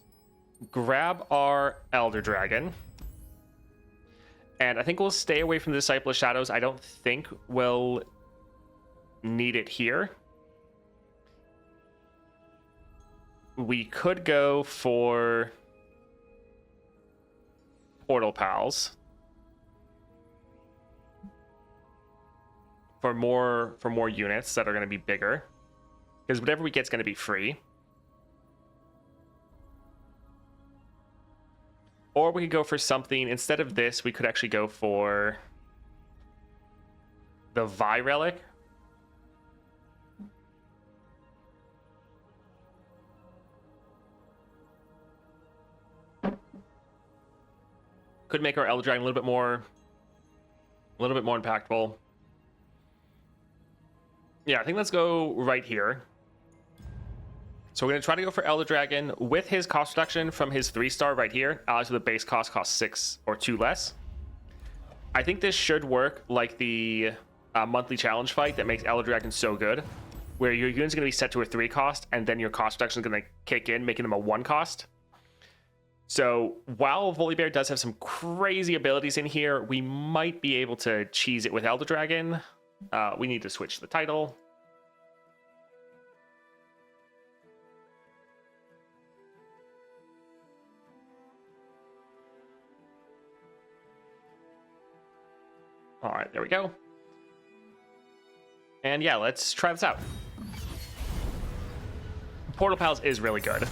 grab our Elder Dragon. And I think we'll stay away from the Disciple of Shadows. I don't think we'll need it here. We could go for Portal Pals for more units that are going to be bigger, because whatever we get is going to be free. Or we could go for something instead of this. We could actually go for the Vi Relic. Could make our Elder Dragon a little bit more impactful. Yeah, I think let's go right here. So we're going to try to go for Elder Dragon with his cost reduction from his 3-star right here. Allies with a base cost 6 or 2 less. I think this should work like the monthly challenge fight that makes Elder Dragon so good, where your unit's going to be set to a 3 cost, and then your cost reduction is going to kick in, making them a 1 cost. So while Volibear does have some crazy abilities in here, we might be able to cheese it with Elder Dragon. We need to switch the title. All right, there we go. And yeah, let's try this out. Portal Pals is really good,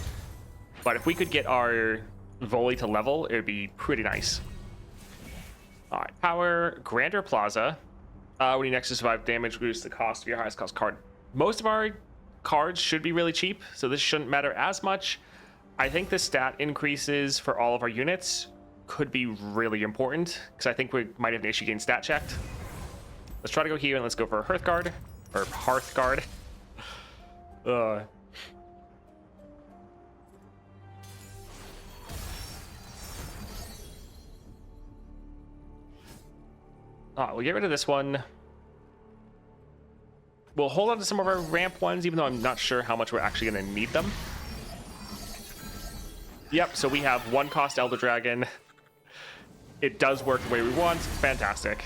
but if we could get our Volley to level, it would be pretty nice. All right, power, Grander Plaza. When you next to survive damage, reduce the cost of your highest cost card. Most of our cards should be really cheap, so this shouldn't matter as much. I think the stat increases for all of our units could be really important, because I think we might have an issue getting stat checked. Let's try to go here and let's go for a Hearthguard, or Hearthguard. We'll get rid of this one. We'll hold on to some of our ramp ones, even though I'm not sure how much we're actually going to need them. Yep, so we have 1 cost Elder Dragon. It does work the way we want. Fantastic.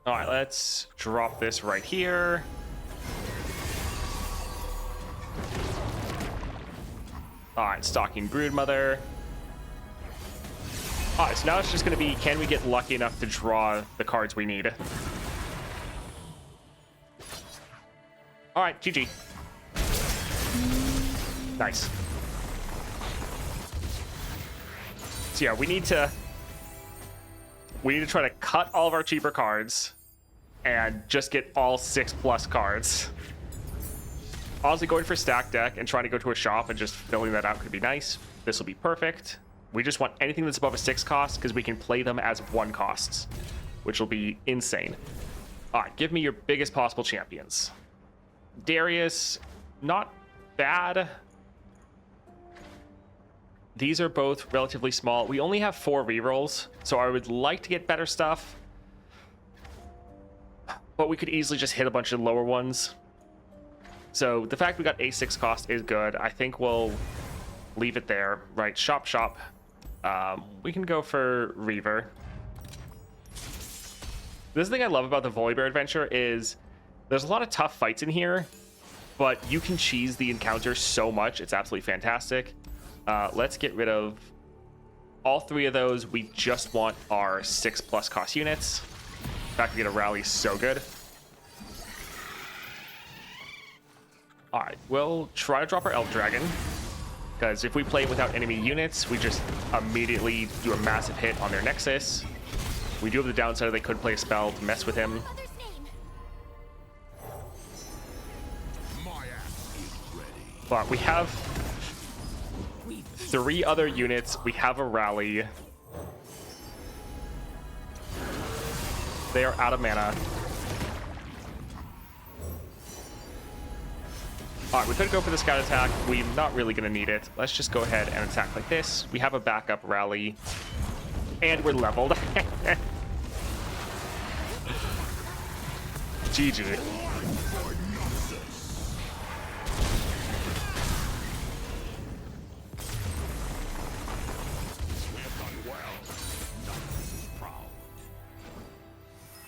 All right, let's drop this right here. All right, Stalking Broodmother. All right, so now it's just going to be, can we get lucky enough to draw the cards we need? All right, GG. Nice. So yeah, we need to try to cut all of our cheaper cards and just get all 6+ cards. Honestly, going for stack deck and trying to go to a shop and just filling that out could be nice. This will be perfect. We just want anything that's above a 6 cost because we can play them as 1 costs, which will be insane. All right, give me your biggest possible champions. Darius, not bad. These are both relatively small. We only have 4 rerolls, so I would like to get better stuff. But we could easily just hit a bunch of lower ones. So the fact we got a 6 cost is good. I think we'll leave it there. Right, shop. We can go for Reaver. This thing I love about the Volibear adventure is there's a lot of tough fights in here, but you can cheese the encounter so much. It's absolutely fantastic. Let's get rid of all three of those, we just want our 6+ cost units. In fact, we get a rally so good. All right, we'll try to drop our Elf Dragon, because if we play without enemy units, we just immediately do a massive hit on their Nexus. We do have the downside of they could play a spell to mess with him. But we have 3 other units. We have a rally. They are out of mana. All right, we could go for the scout attack. We're not really going to need it. Let's just go ahead and attack like this. We have a backup rally. And we're leveled. GG.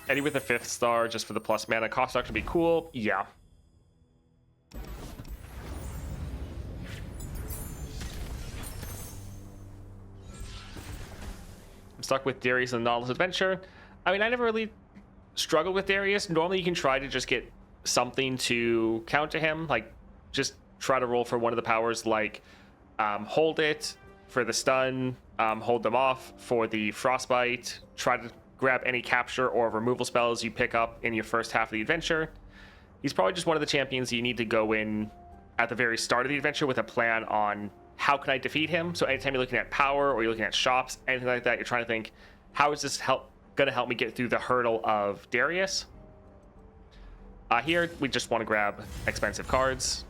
Eddie with a 5th star just for the plus mana. Cost structure would be cool. Yeah. I'm stuck with Darius and the Nautilus Adventure. I mean, I never really struggled with Darius. Normally you can try to just get something to counter him. Like, just try to roll for one of the powers, like hold it for the stun, hold them off for the frostbite, try to grab any capture or removal spells you pick up in your first half of the adventure. He's probably just one of the champions you need to go in at the very start of the adventure with a plan on how can I defeat him. So anytime you're looking at power or you're looking at shops, anything like that, you're trying to think, how is this gonna help me get through the hurdle of Darius? Here we just want to grab expensive cards.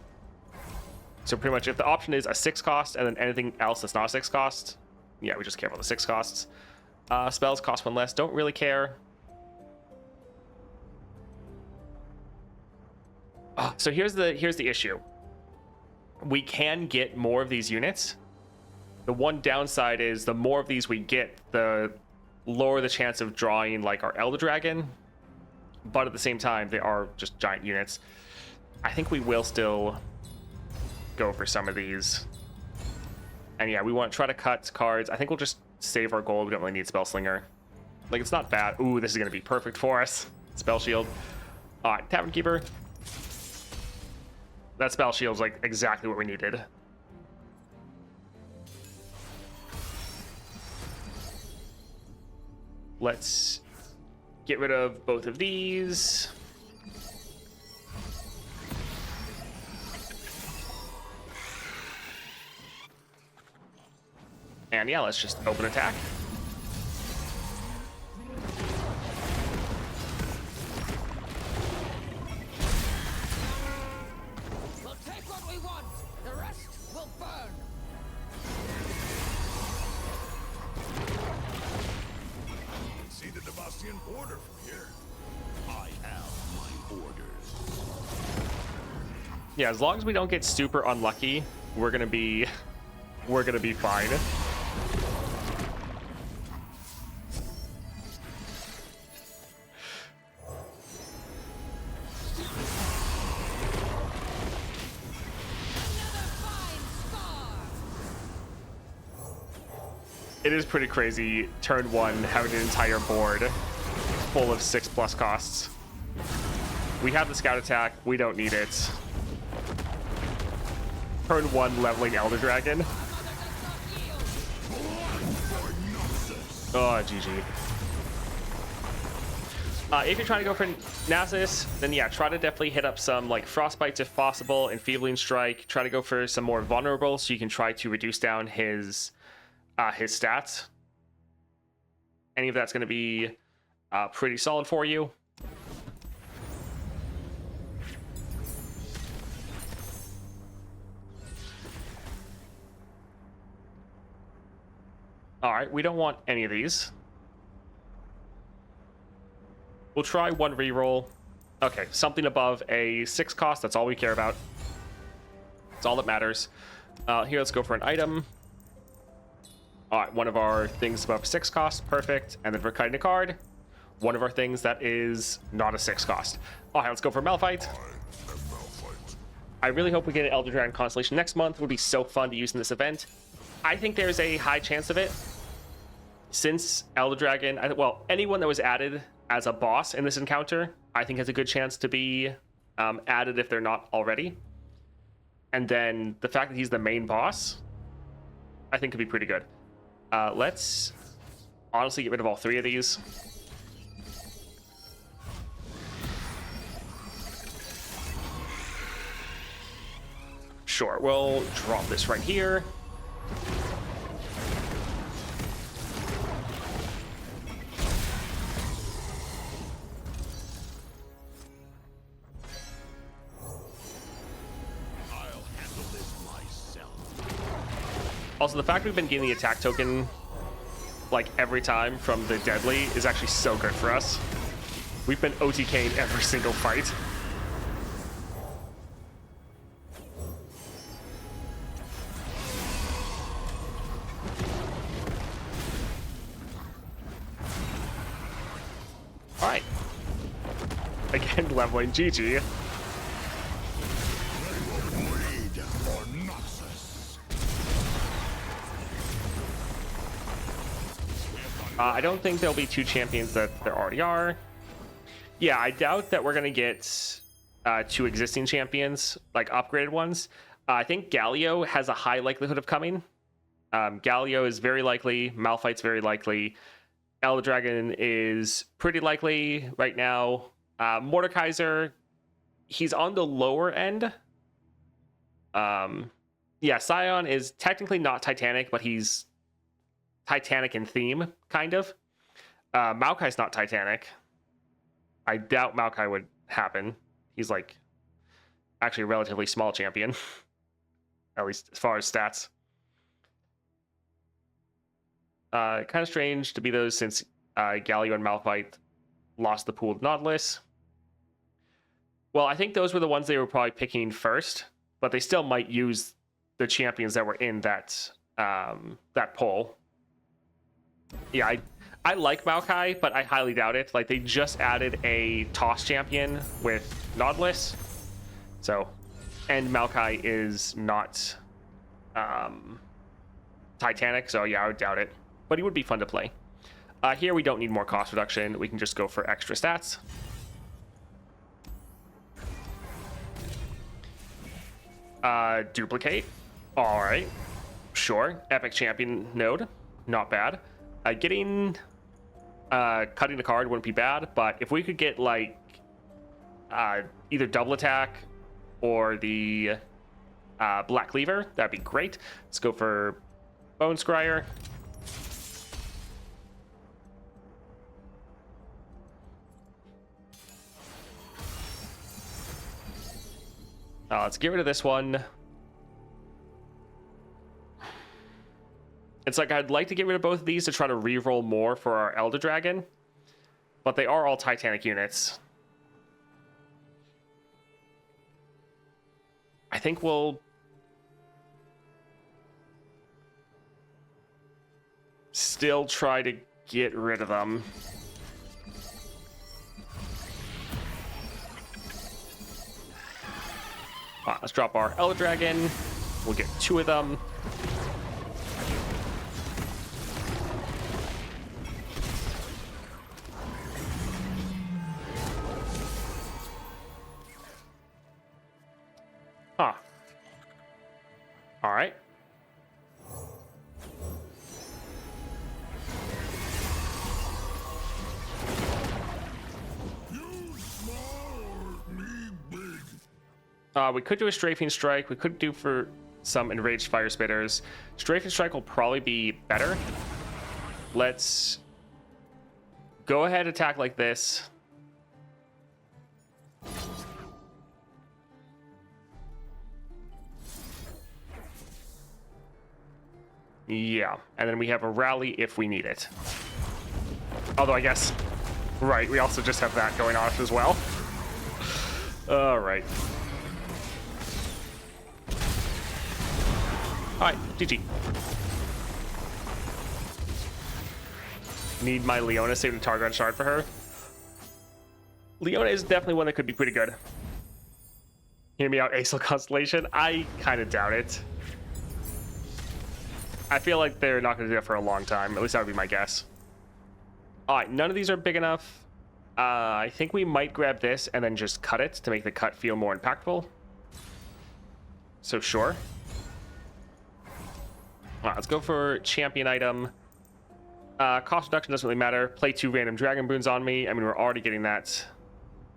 So pretty much if the option is a 6 cost and then anything else that's not a 6 cost, yeah, we just care about the 6 costs. Spells cost 1 less. Don't really care. So here's the issue. We can get more of these units. The one downside is the more of these we get, the lower the chance of drawing like our Elder Dragon. But at the same time, they are just giant units. I think we will still go for some of these. And yeah, we want to try to cut cards. I think we'll just save our gold. We don't really need Spellslinger. Like, it's not bad. Ooh, this is going to be perfect for us. Spell Shield. All right, Tavern Keeper. That Spell Shield is like exactly what we needed. Let's get rid of both of these. And yeah, let's just open attack. We'll take what we want. The rest will burn. See the Devastian border from here. I have my orders. Yeah, as long as we don't get super unlucky, we're gonna be fine. It is pretty crazy, turn 1, having an entire board full of 6+ costs. We have the scout attack, we don't need it. Turn 1, leveling Elder Dragon. Oh, GG. If you're trying to go for Nasus, then yeah, try to definitely hit up some like Frostbites if possible, Enfeebling Strike. Try to go for some more vulnerable so you can try to reduce down his stats. Any of that's going to be pretty solid for you. All right, we don't want any of these. We'll try 1 reroll. Okay, something above a 6 cost. That's all we care about. That's all that matters. Here, let's go for an item. All right, one of our things above 6 cost. Perfect. And then for cutting a card, one of our things that is not a 6 cost. All right, let's go for Malphite. I really hope we get an Elder Dragon Constellation next month. It would be so fun to use in this event. I think there's a high chance of it. since Elder Dragon, well, anyone that was added as a boss in this encounter, I think has a good chance to be added if they're not already. And then the fact that he's the main boss, I think could be pretty good. Let's honestly get rid of all three of these. Sure, we'll drop this right here. Also, the fact we've been getting the attack token like every time from the deadly is actually so good for us. We've been OTK'd every single fight. All right. Again, leveling GG. I don't think there'll be two champions that there already are. Yeah, I doubt that we're going to get two existing champions, like upgraded ones. I think Galio has a high likelihood of coming. Galio is very likely. Malphite's very likely. Elder Dragon is pretty likely right now. Mordekaiser, he's on the lower end. Yeah, Scion is technically not Titanic, but he's Titanic in theme, kind of. Maokai's not Titanic. I doubt Maokai would happen. He's like actually a relatively small champion, at least as far as stats. Kind of strange to be those since Galio and Malphite lost the pooled Nautilus. Well, I think those were the ones they were probably picking first, but they still might use the champions that were in that that poll. Yeah, I like Maokai, but I highly doubt it. Like, they just added a toss champion with Nautilus. So, and Maokai is not Titanic, so yeah, I would doubt it. But he would be fun to play. Here, we don't need more cost reduction. We can just go for extra stats. Duplicate. All right. Sure. Epic champion node. Not bad. Cutting the card wouldn't be bad, but if we could get like either double attack or the Black Cleaver, that'd be great. Let's go for Bone Scryer. Let's get rid of this one. It's like I'd like to get rid of both of these to try to reroll more for our Elder Dragon, but they are all Titanic units. I think we'll still try to get rid of them. Let's drop our Elder Dragon. We'll get two of them. Huh. All right. We could do a Strafing Strike. We could do for some Enraged Fire Spitters. Strafing Strike will probably be better. Let's go ahead, attack like this. Yeah, and then we have a rally if we need it. Although I guess, right, we also just have that going on as well. All right. All right, GG. Need my Leona save the Targon Shard for her. Leona is definitely one that could be pretty good. Hear me out, Aesol Constellation. I kind of doubt it. I feel like they're not going to do that for a long time. At least that would be my guess. All right, none of these are big enough. I think we might grab this and then just cut it to make the cut feel more impactful. So sure. All right, let's go for champion item. Cost reduction doesn't really matter. Play 2 random dragon boons on me. I mean, we're already getting that.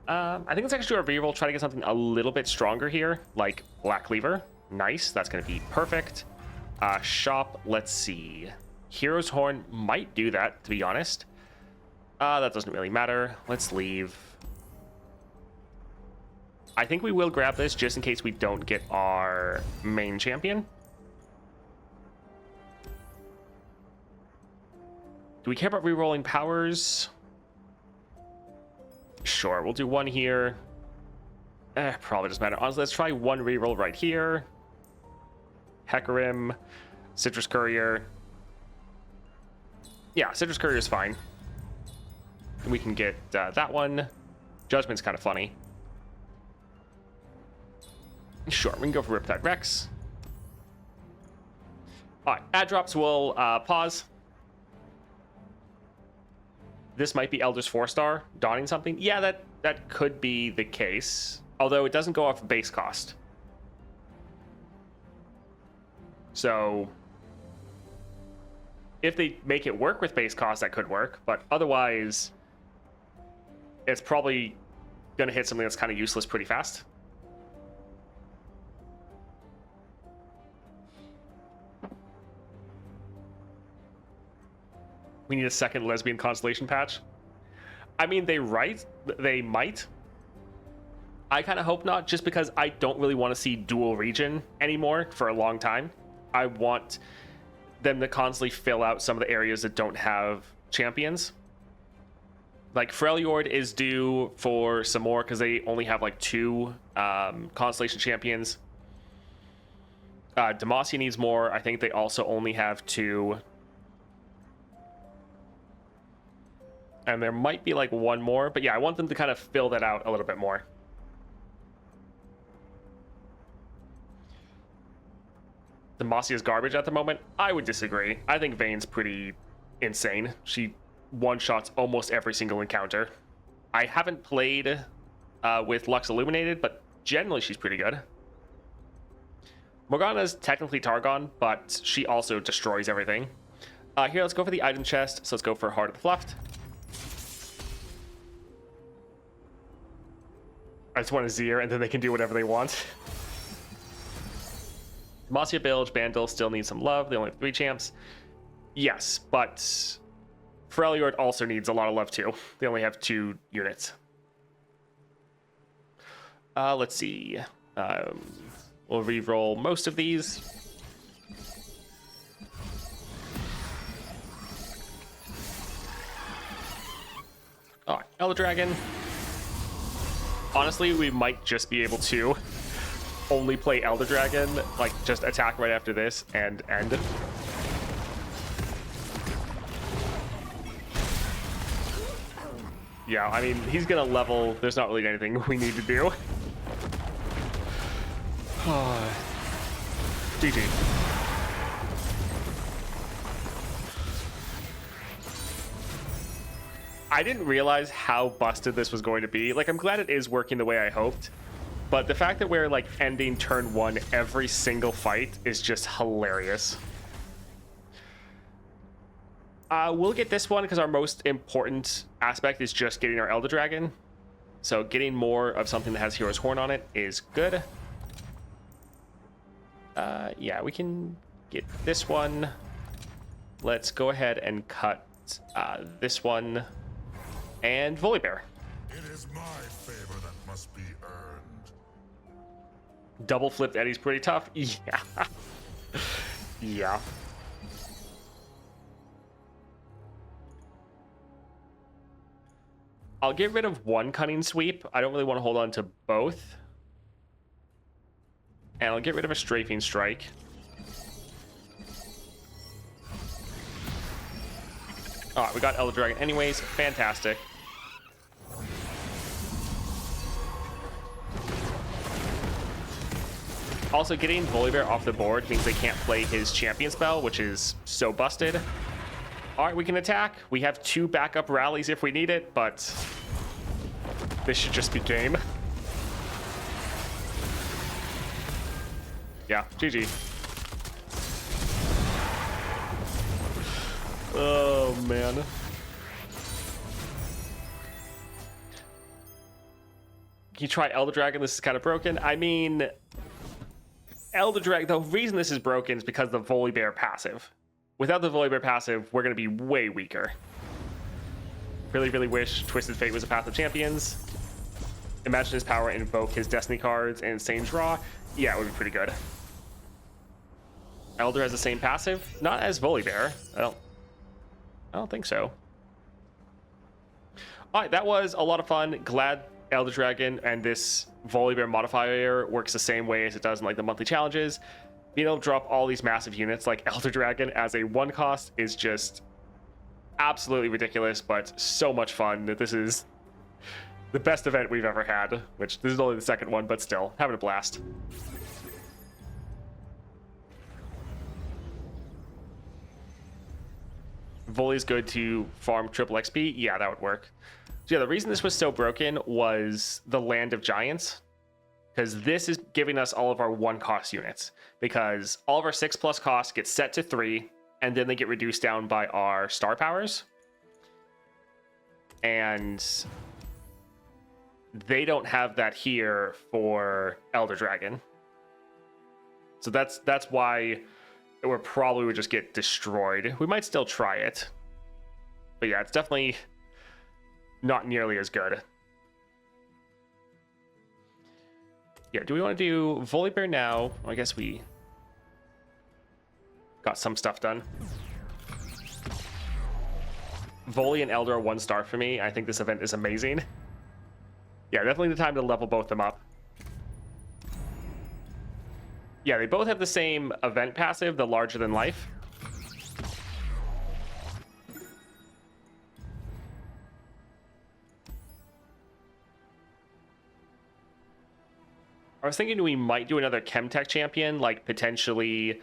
I think let's actually do a reroll. Try to get something a little bit stronger here, like Black Cleaver. Nice. That's going to be perfect. Shop. Let's see. Hero's Horn might do that, to be honest. That doesn't really matter. Let's leave. I think we will grab this just in case we don't get our main champion. Do we care about rerolling powers? Sure, we'll do one here. Probably doesn't matter. Honestly, let's try one reroll right here. Hecarim, Citrus Courier. Yeah, Citrus Courier is fine. We can get that one. Judgment's kind of funny. Sure, we can go for Riptide Rex. All right, ad drops will pause. This might be Elder's 4-star, dawning something. Yeah, that could be the case. Although it doesn't go off base cost. So if they make it work with base cost, that could work. But otherwise, it's probably going to hit something that's kind of useless pretty fast. We need a second lesbian constellation patch. I mean, they might. I kind of hope not, just because I don't really want to see dual region anymore for a long time. I want them to constantly fill out some of the areas that don't have champions. Like Freljord is due for some more because they only have like 2 constellation champions. Demacia needs more. I think they also only have 2. And there might be like 1 more, but yeah, I want them to kind of fill that out a little bit more. Demacia is garbage at the moment. I would disagree. I think Vayne's pretty insane. She one-shots almost every single encounter. I haven't played with Lux Illuminated, but generally she's pretty good. Morgana's technically Targon, but she also destroys everything. Here, let's go for the item chest. So let's go for Heart of the Fluffed. I just want a Zir, and then they can do whatever they want. Demacia, Bilge, Bandle still need some love. They only have 3 champs. Yes, but Freljord also needs a lot of love too. They only have 2 units. Let's see. We'll re-roll most of these. All right, Elder Dragon. Honestly, we might just be able to only play Elder Dragon, like just attack right after this and end. Yeah, I mean, he's gonna level. There's not really anything we need to do. GG. I didn't realize how busted this was going to be. Like, I'm glad it is working the way I hoped. But the fact that we're, like, ending turn 1 every single fight is just hilarious. We'll get this one because our most important aspect is just getting our Elder Dragon. So getting more of something that has Hero's Horn on it is good. Yeah, we can get this one. Let's go ahead and cut this one. And Volibear. It is my favor that must be earned. Double flipped Eddie's pretty tough. Yeah. Yeah. I'll get rid of 1 Cunning Sweep. I don't really want to hold on to both. And I'll get rid of a Strafing Strike. Alright, we got Elder Dragon anyways. Fantastic. Also, getting Volibear off the board means they can't play his champion spell, which is so busted. All right, we can attack. We have 2 backup rallies if we need it, but this should just be game. Yeah, GG. Oh, man. Can you try Elder Dragon? This is kind of broken. I mean, Elder Dragon, the reason this is broken is because of the Volibear passive. Without the Volibear passive, we're going to be way weaker. Really, really wish Twisted Fate was a Path of Champions. Imagine his power, invoke his Destiny cards, and Insane Draw. Yeah, it would be pretty good. Elder has the same passive. Not as Volibear. I don't think so. All right, that was a lot of fun. Glad Elder Dragon and this Volibear modifier works the same way as it does in like the monthly challenges. Being able to drop all these massive units like Elder Dragon as a 1 cost is just absolutely ridiculous, but so much fun. That this is the best event we've ever had, which this is only the 2nd one, but still having a blast. Volley's good to farm triple XP. Yeah, that would work. So yeah, the reason this was so broken was the Land of Giants, because this is giving us all of our 1 cost units, because all of our 6+ costs get set to 3, and then they get reduced down by our star powers. And they don't have that here for Elder Dragon. So that's why we probably would just get destroyed. We might still try it. But yeah, it's definitely not nearly as good. Yeah, do we want to do Volibear now? I guess we got some stuff done. Volley and Elder are 1 star for me. I think this event is amazing. Yeah, definitely the time to level both them up. Yeah, they both have the same event passive, the larger than life. I was thinking we might do another Chemtech champion, like potentially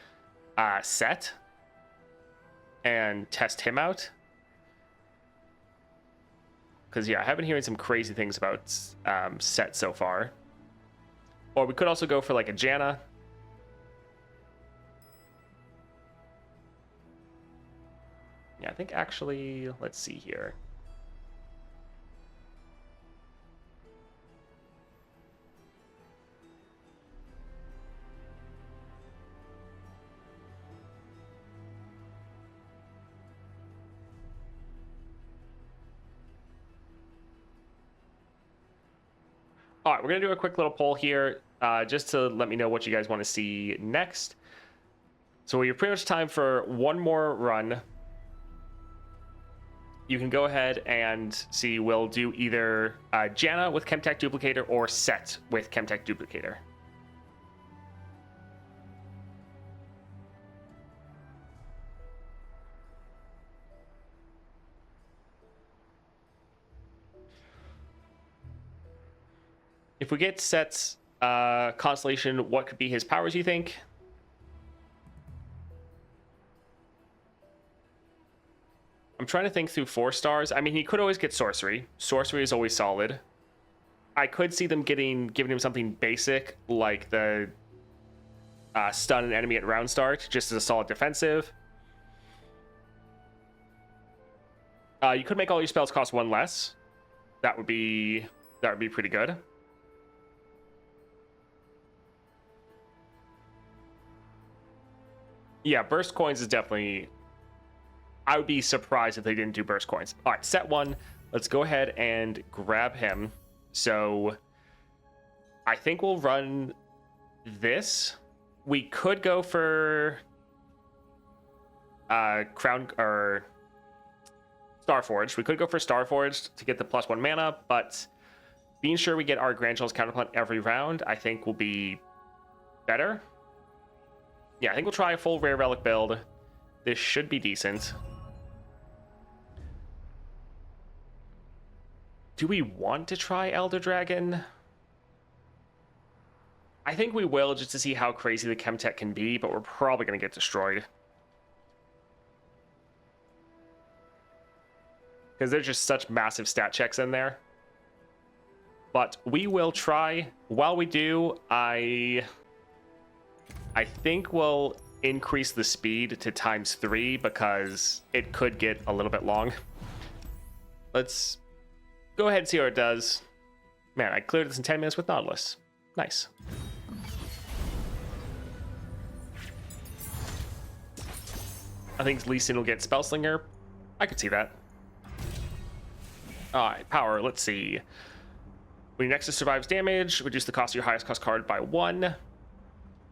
Sett, and test him out. Because, yeah, I have been hearing some crazy things about Sett so far. Or we could also go for, like, a Janna. Yeah, I think actually, let's see here. All right, we're going to do a quick little poll here just to let me know what you guys want to see next. So we have pretty much time for 1 more run. You can go ahead and see, we'll do either Janna with Chemtech Duplicator or Sett with Chemtech Duplicator. If we get Sett's constellation, what could be his powers, you think? I'm trying to think through 4 stars. I mean, he could always get sorcery. Sorcery is always solid. I could see them giving him something basic like the stun an enemy at round start, just as a solid defensive. You could make all your spells cost 1 less. That would be pretty good. Yeah, burst coins is definitely... I would be surprised if they didn't do burst coins. All right, Sett 1. Let's go ahead and grab him. So I think we'll run this. We could go for Crown or Starforged. We could go for Starforged to get the +1 mana, but being sure we get our Grandchild's Counterpart every round, I think will be better. Yeah, I think we'll try a full Rare Relic build. This should be decent. Do we want to try Elder Dragon? I think we will, just to see how crazy the Chemtech can be, but we're probably going to get destroyed. Because there's just such massive stat checks in there. But we will try. While we do, I think we'll increase the speed to ×3 because it could get a little bit long. Let's go ahead and see how it does. Man, I cleared this in 10 minutes with Nautilus. Nice. I think Lee Sin will get Spellslinger. I could see that. Alright, power, let's see. When your Nexus survives damage, reduce the cost of your highest cost card by 1.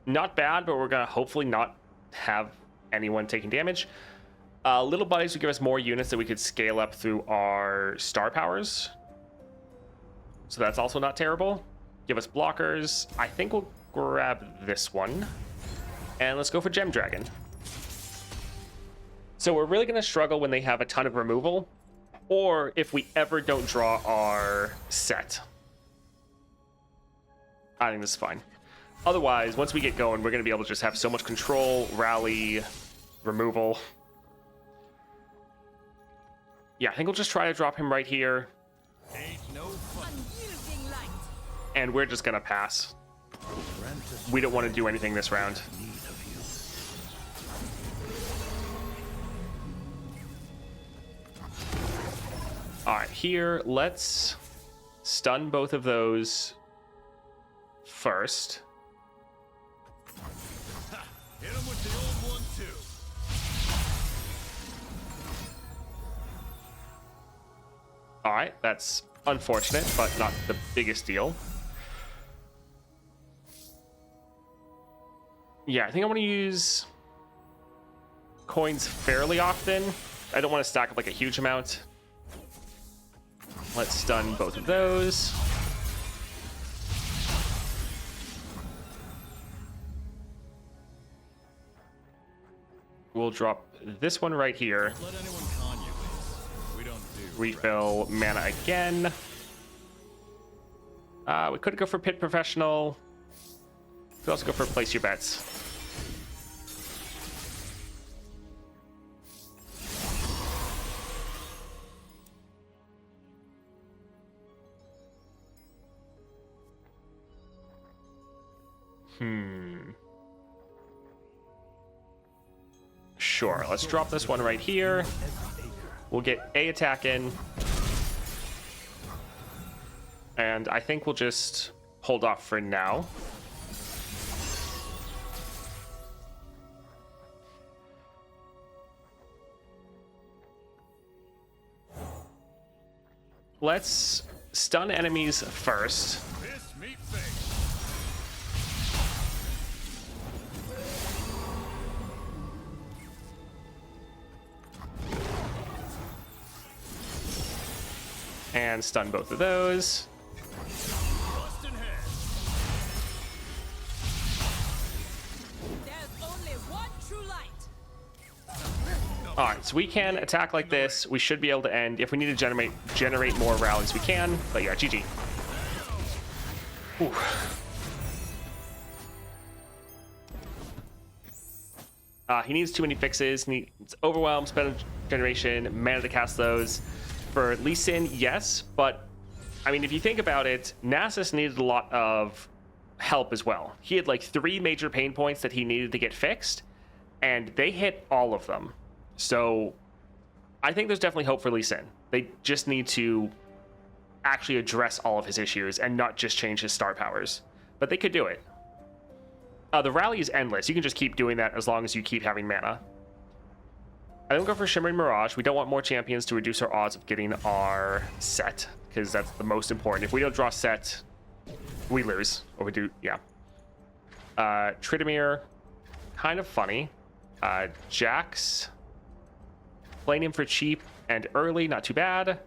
Not bad, but we're gonna hopefully not have anyone taking damage. Little Buddies would give us more units that we could scale up through our star powers. So that's also not terrible. Give us blockers. I think we'll grab this one. And let's go for Gem Dragon. So we're really gonna struggle when they have a ton of removal, or if we ever don't draw our Sett. I think this is fine. Otherwise, once we get going, we're going to be able to just have so much control, rally, removal. Yeah, I think we'll just try to drop him right here. Ain't no fun. Unyielding light. And we're just going to pass. We don't want to do anything this round. Alright, here, let's stun both of those first. Hit him with the old one too. Alright, that's unfortunate, but not the biggest deal. Yeah, I think I want to use coins fairly often. I don't want to stack up like a huge amount. Let's stun both of those. We'll drop this one right here. Let anyone con you, Ace. We don't do Refill mana again. We could go for Pit Professional. We could also go for Place Your Bets. Sure, let's drop this one right here. We'll get a attack in. And I think we'll just hold off for now. Let's stun enemies first. Fist meet face. And stun both of those. Bust in head. There's only one true light. Alright, so we can attack like this. We should be able to end. If we need to generate more rallies, we can. But yeah, GG. Whew. He needs too many fixes. He needs Overwhelm, Spell Generation, mana to cast those. For Lee Sin, yes, but I mean, if you think about it, Nasus needed a lot of help as well. He had like 3 major pain points that he needed to get fixed, and they hit all of them. So I think there's definitely hope for Lee Sin. They just need to actually address all of his issues and not just change his star powers. But they could do it. The rally is endless. You can just keep doing that as long as you keep having mana. I don't go for Shimmering Mirage. We don't want more champions to reduce our odds of getting our Sett, because that's the most important. If we don't draw Sett, we lose. Or we do, yeah. Tryndamere, kind of funny. Jax, playing him for cheap and early, not too bad.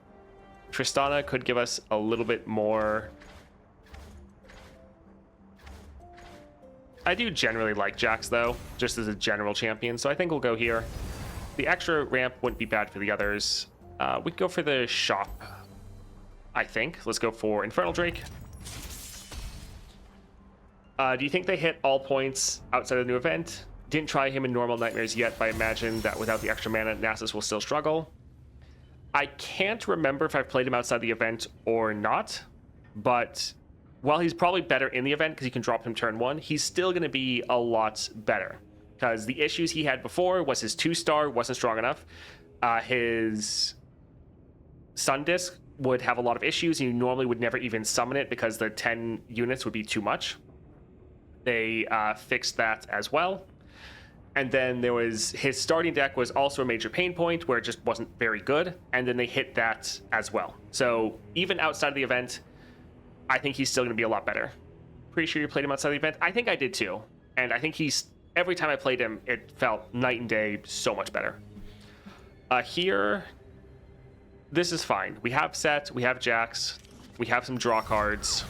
Tristana could give us a little bit more. I do generally like Jax, though, just as a general champion, so I think we'll go here. The extra ramp wouldn't be bad for the others. We could go for the shop, I think. Let's go for Infernal Drake. Do you think they hit all points outside of the new event? Didn't try him in normal nightmares yet, but I imagine that without the extra mana, Nasus will still struggle. I can't remember if I've played him outside the event or not, but while he's probably better in the event because you can drop him turn 1, he's still going to be a lot better because the issues he had before was his 2-star wasn't strong enough. His Sun Disc would have a lot of issues, and you normally would never even summon it because the 10 units would be too much. They fixed that as well. And then there was his starting deck was also a major pain point where it just wasn't very good. And then they hit that as well. So even outside of the event, I think he's still going to be a lot better. Pretty sure you played him outside the event. I think I did too. And I think every time I played him, it felt night and day so much better. Here, this is fine. We have Sett, we have Jax, we have some draw cards.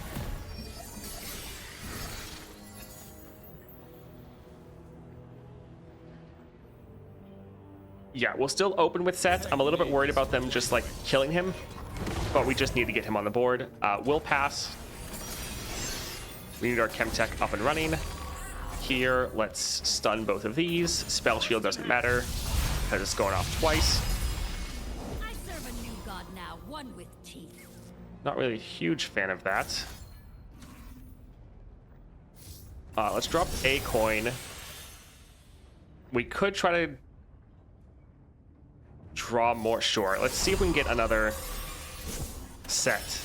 Yeah, we'll still open with Sett. I'm a little bit worried about them just like killing him, but we just need to get him on the board. We'll pass. We need our Chem Tech up and running. Here, let's stun both of these. Spell Shield doesn't matter because it's going off twice. I serve a new god now, one with teeth. Not really a huge fan of that. Let's drop a coin. We could try to draw more. Sure. Let's see if we can get another Sett.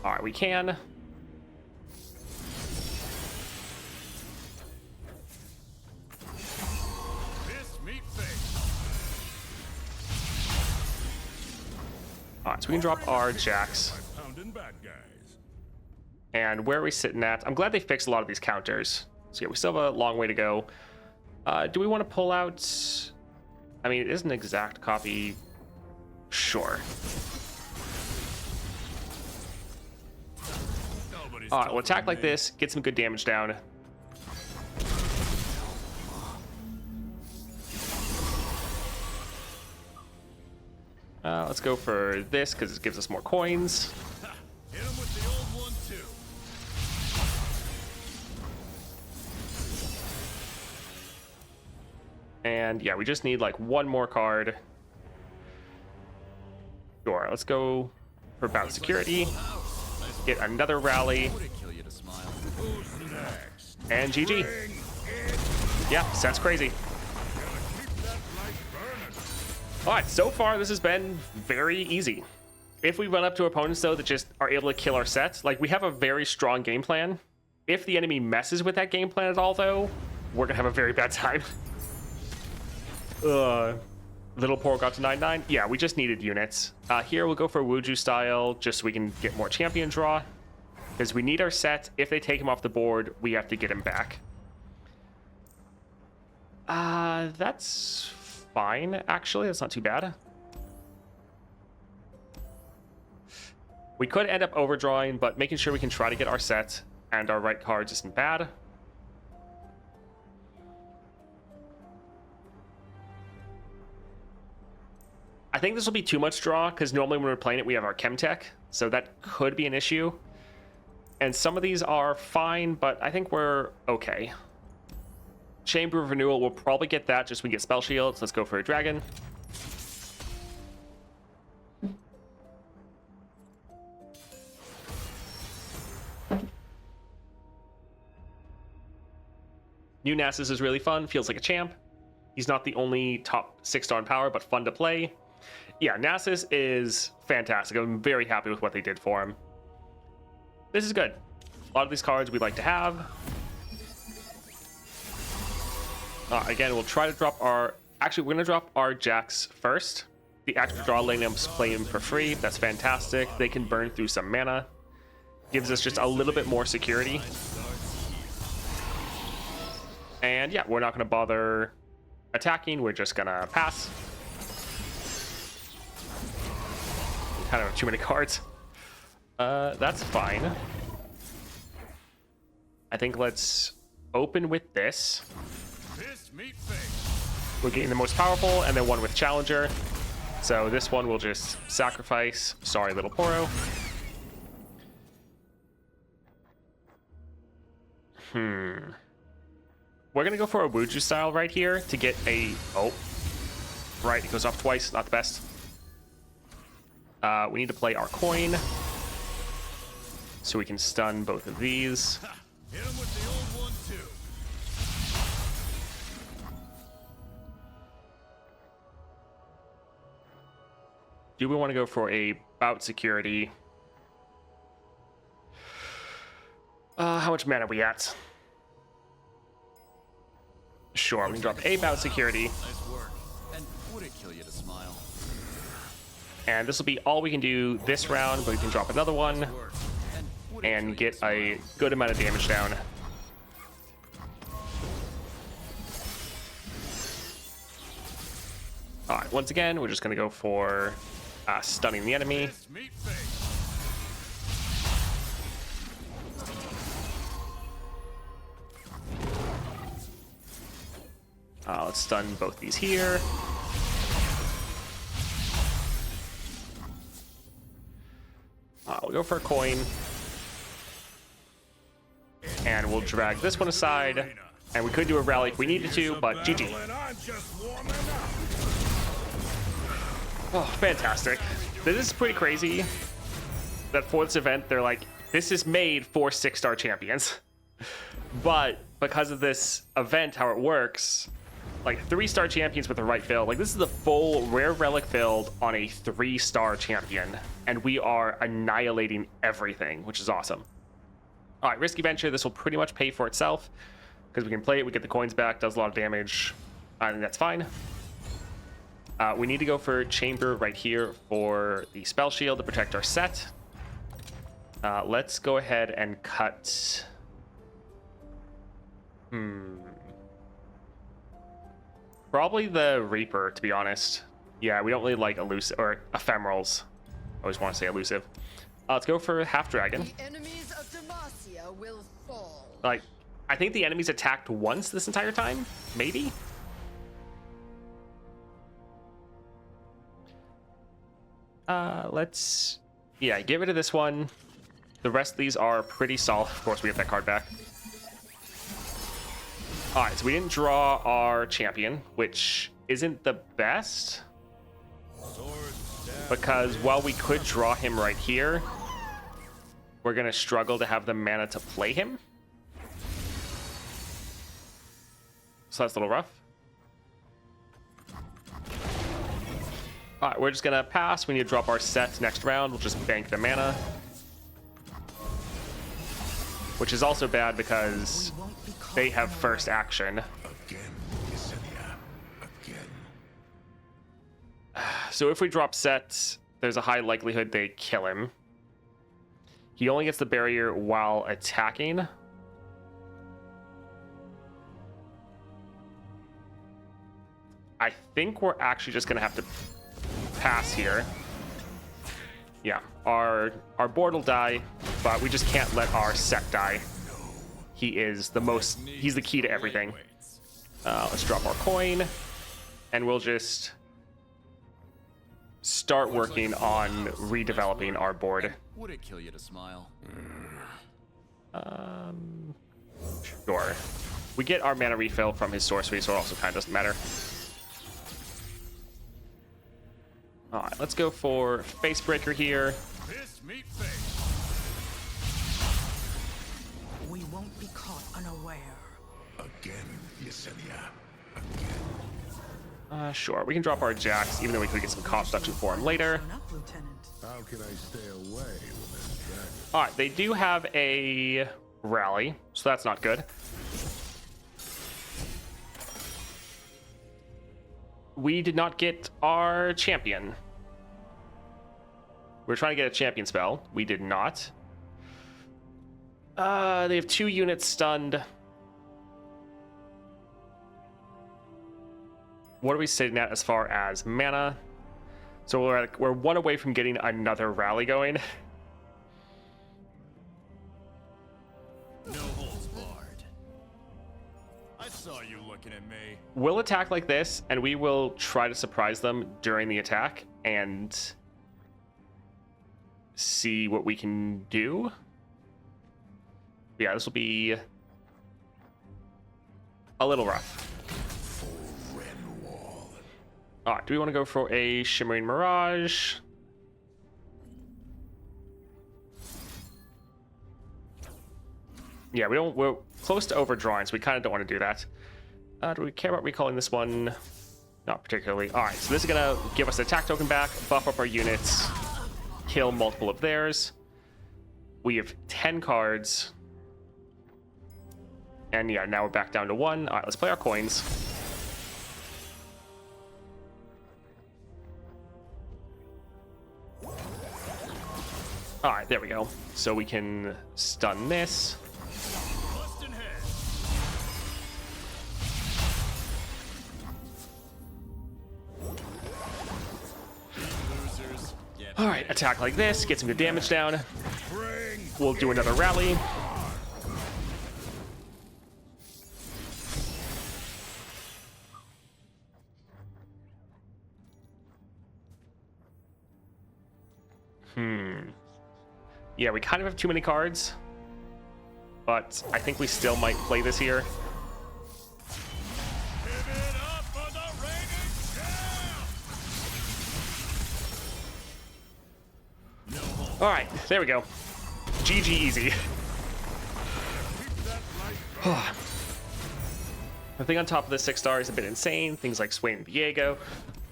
All right, we can. All right, so we can drop our Jax. And where are we sitting at? I'm glad they fixed a lot of these counters. So yeah, we still have a long way to go. Do we want to pull out? I mean, it is an exact copy. Sure. All right, we'll attack like this, get some good damage down. Let's go for this because it gives us more coins. Hit him with the old one too. And yeah, we just need like one more card. Sure, let's go for bounce security. Get another rally. And GG. Yeah, Sett's crazy. Alright, so far this has been very easy. If we run up to opponents though that just are able to kill our Sett, like we have a very strong game plan. If the enemy messes with that game plan at all though, we're gonna have a very bad time. Little Poor got to 9-9. Yeah, we just needed units. Here we'll go for Wuju style just so we can get more champion draw. Because we need our Sett. If they take him off the board, we have to get him back. That's fine, actually. That's not too bad. We could end up overdrawing, but making sure we can try to get our Sett and our right cards isn't bad. I think this will be too much draw, because normally when we're playing it, we have our Chem Tech, so that could be an issue. And some of these are fine, but I think we're okay. Chamber of Renewal, we'll probably get that just so we get Spell Shields. Let's go for a Dragon. New Nasus is really fun, feels like a champ. He's not the only top 6-star in power, but fun to play. Yeah, Nasus is fantastic. I'm very happy with what they did for him. This is good. A lot of these cards we'd like to have. Again, we'll try to drop our... Actually, we're going to drop our Jax first. The extra draw letting them play him for free. That's fantastic. They can burn through some mana. Gives us just a little bit more security. And yeah, we're not going to bother attacking. We're just going to pass. Kind of too many cards. That's fine. I think let's open with this. We're getting the most powerful and then one with Challenger. So this one we'll just sacrifice. Sorry, little Poro. We're gonna go for a Wuju style right here to get a... Oh. Right, it goes off twice. Not the best. We need to play our coin. So we can stun both of these. Hit him with the old one, too. Do we want to go for a bout security? How much mana are we at? Sure, we can drop a bout security. Nice work. And would it kill you to smile? And this will be all we can do this round, but we can drop another one Work. And would it and kill you get to a smile? good amount of damage down. Alright, once again, we're just going to go for stunning the enemy. Fist meet face. Let's stun both these here. We'll go for a coin. And we'll drag this one aside. And we could do a rally if we needed to, but GG. And I'm just warming up. Oh, fantastic. This is pretty crazy that for this event, they're like, this is made for 6-star champions. But because of this event, how it works, like 3-star champions with the right build, like this is the full rare relic build on a 3-star champion. And we are annihilating everything, which is awesome. All right, risky venture. This will pretty much pay for itself because we can play it. We get the coins back, does a lot of damage. I think that's fine. We need to go for chamber right here for the spell shield to protect our set. Let's go ahead and cut. Probably the Reaper, to be honest. Yeah, we don't really like elusive or ephemerals. I always want to say elusive. Let's go for half dragon. The enemies of Demacia will fall. Like, I think the enemy's attacked once this entire time, maybe. Let's, yeah, get rid of this one. The rest of these are pretty solid. Of course, we get that card back. All right, so we didn't draw our champion, which isn't the best. Because while we could draw him right here, we're going to struggle to have the mana to play him. So that's a little rough. All right, we're just going to pass. We need to drop our set next round. We'll just bank the mana. Which is also bad because they have first action. Again, Yesenia. Again. So if we drop Sett, there's a high likelihood they kill him. He only gets the barrier while attacking. I think we're actually just gonna have to pass here. Yeah, our board will die, but we just can't let our Sett die. He is the most, he's the key to everything. Let's drop our coin, and we'll just start working on redeveloping our board. Would it kill you to smile? Sure. We get our mana refill from his sorcery, so it also kind of doesn't matter. All right, let's go for Facebreaker here. Fist meet face. We won't be caught unaware. Again, Yesenia. Sure, we can drop our Jax, even though we could get some cost reduction for him later. Open up, Lieutenant. How can I stay away with this dragon? All right, they do have a rally, so that's not good. We did not get our champion. We're trying to get a champion spell. We did not. They have 2 units stunned. What are we sitting at as far as mana? So we're 1 away from getting another rally going. No holds barred. I saw you looking at me. We'll attack like this, and we will try to surprise them during the attack and see what we can do. Yeah, this will be a little rough. All right, do we want to go for a Shimmering Mirage? Yeah, we're close to overdrawing, so we kind of don't want to do that. Do we care about recalling this one? Not particularly. All right, so this is gonna give us the attack token back, buff up our units, kill multiple of theirs. We have 10 cards. And yeah, now we're back down to 1. All right, let's play our coins. All right, there we go. So we can stun this. Bustin' head. Losers. Get All right, attack like this, get some good damage down. We'll do another rally. Yeah, we kind of have too many cards, but I think we still might play this here. Give it up for the reigning champ. All right, there we go. GG easy. The thing on top of the 6-star is a bit insane. Things like Swain and Diego.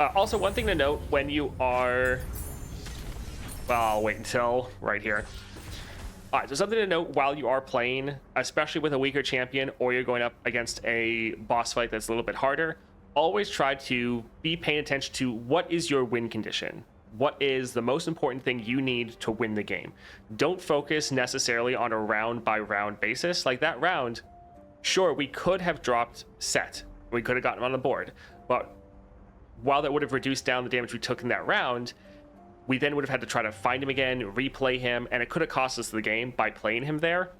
Also, one thing to note when you are... Well, I'll wait until right here. All right, so something to note while you are playing, especially with a weaker champion or you're going up against a boss fight that's a little bit harder, always try to be paying attention to what is your win condition. What is the most important thing you need to win the game? Don't focus necessarily on a round by round basis. Like that round, sure, we could have dropped Sett. We could have gotten him on the board. But while that would have reduced down the damage we took in that round, we then would have had to try to find him again, replay him, and it could have cost us the game by playing him there.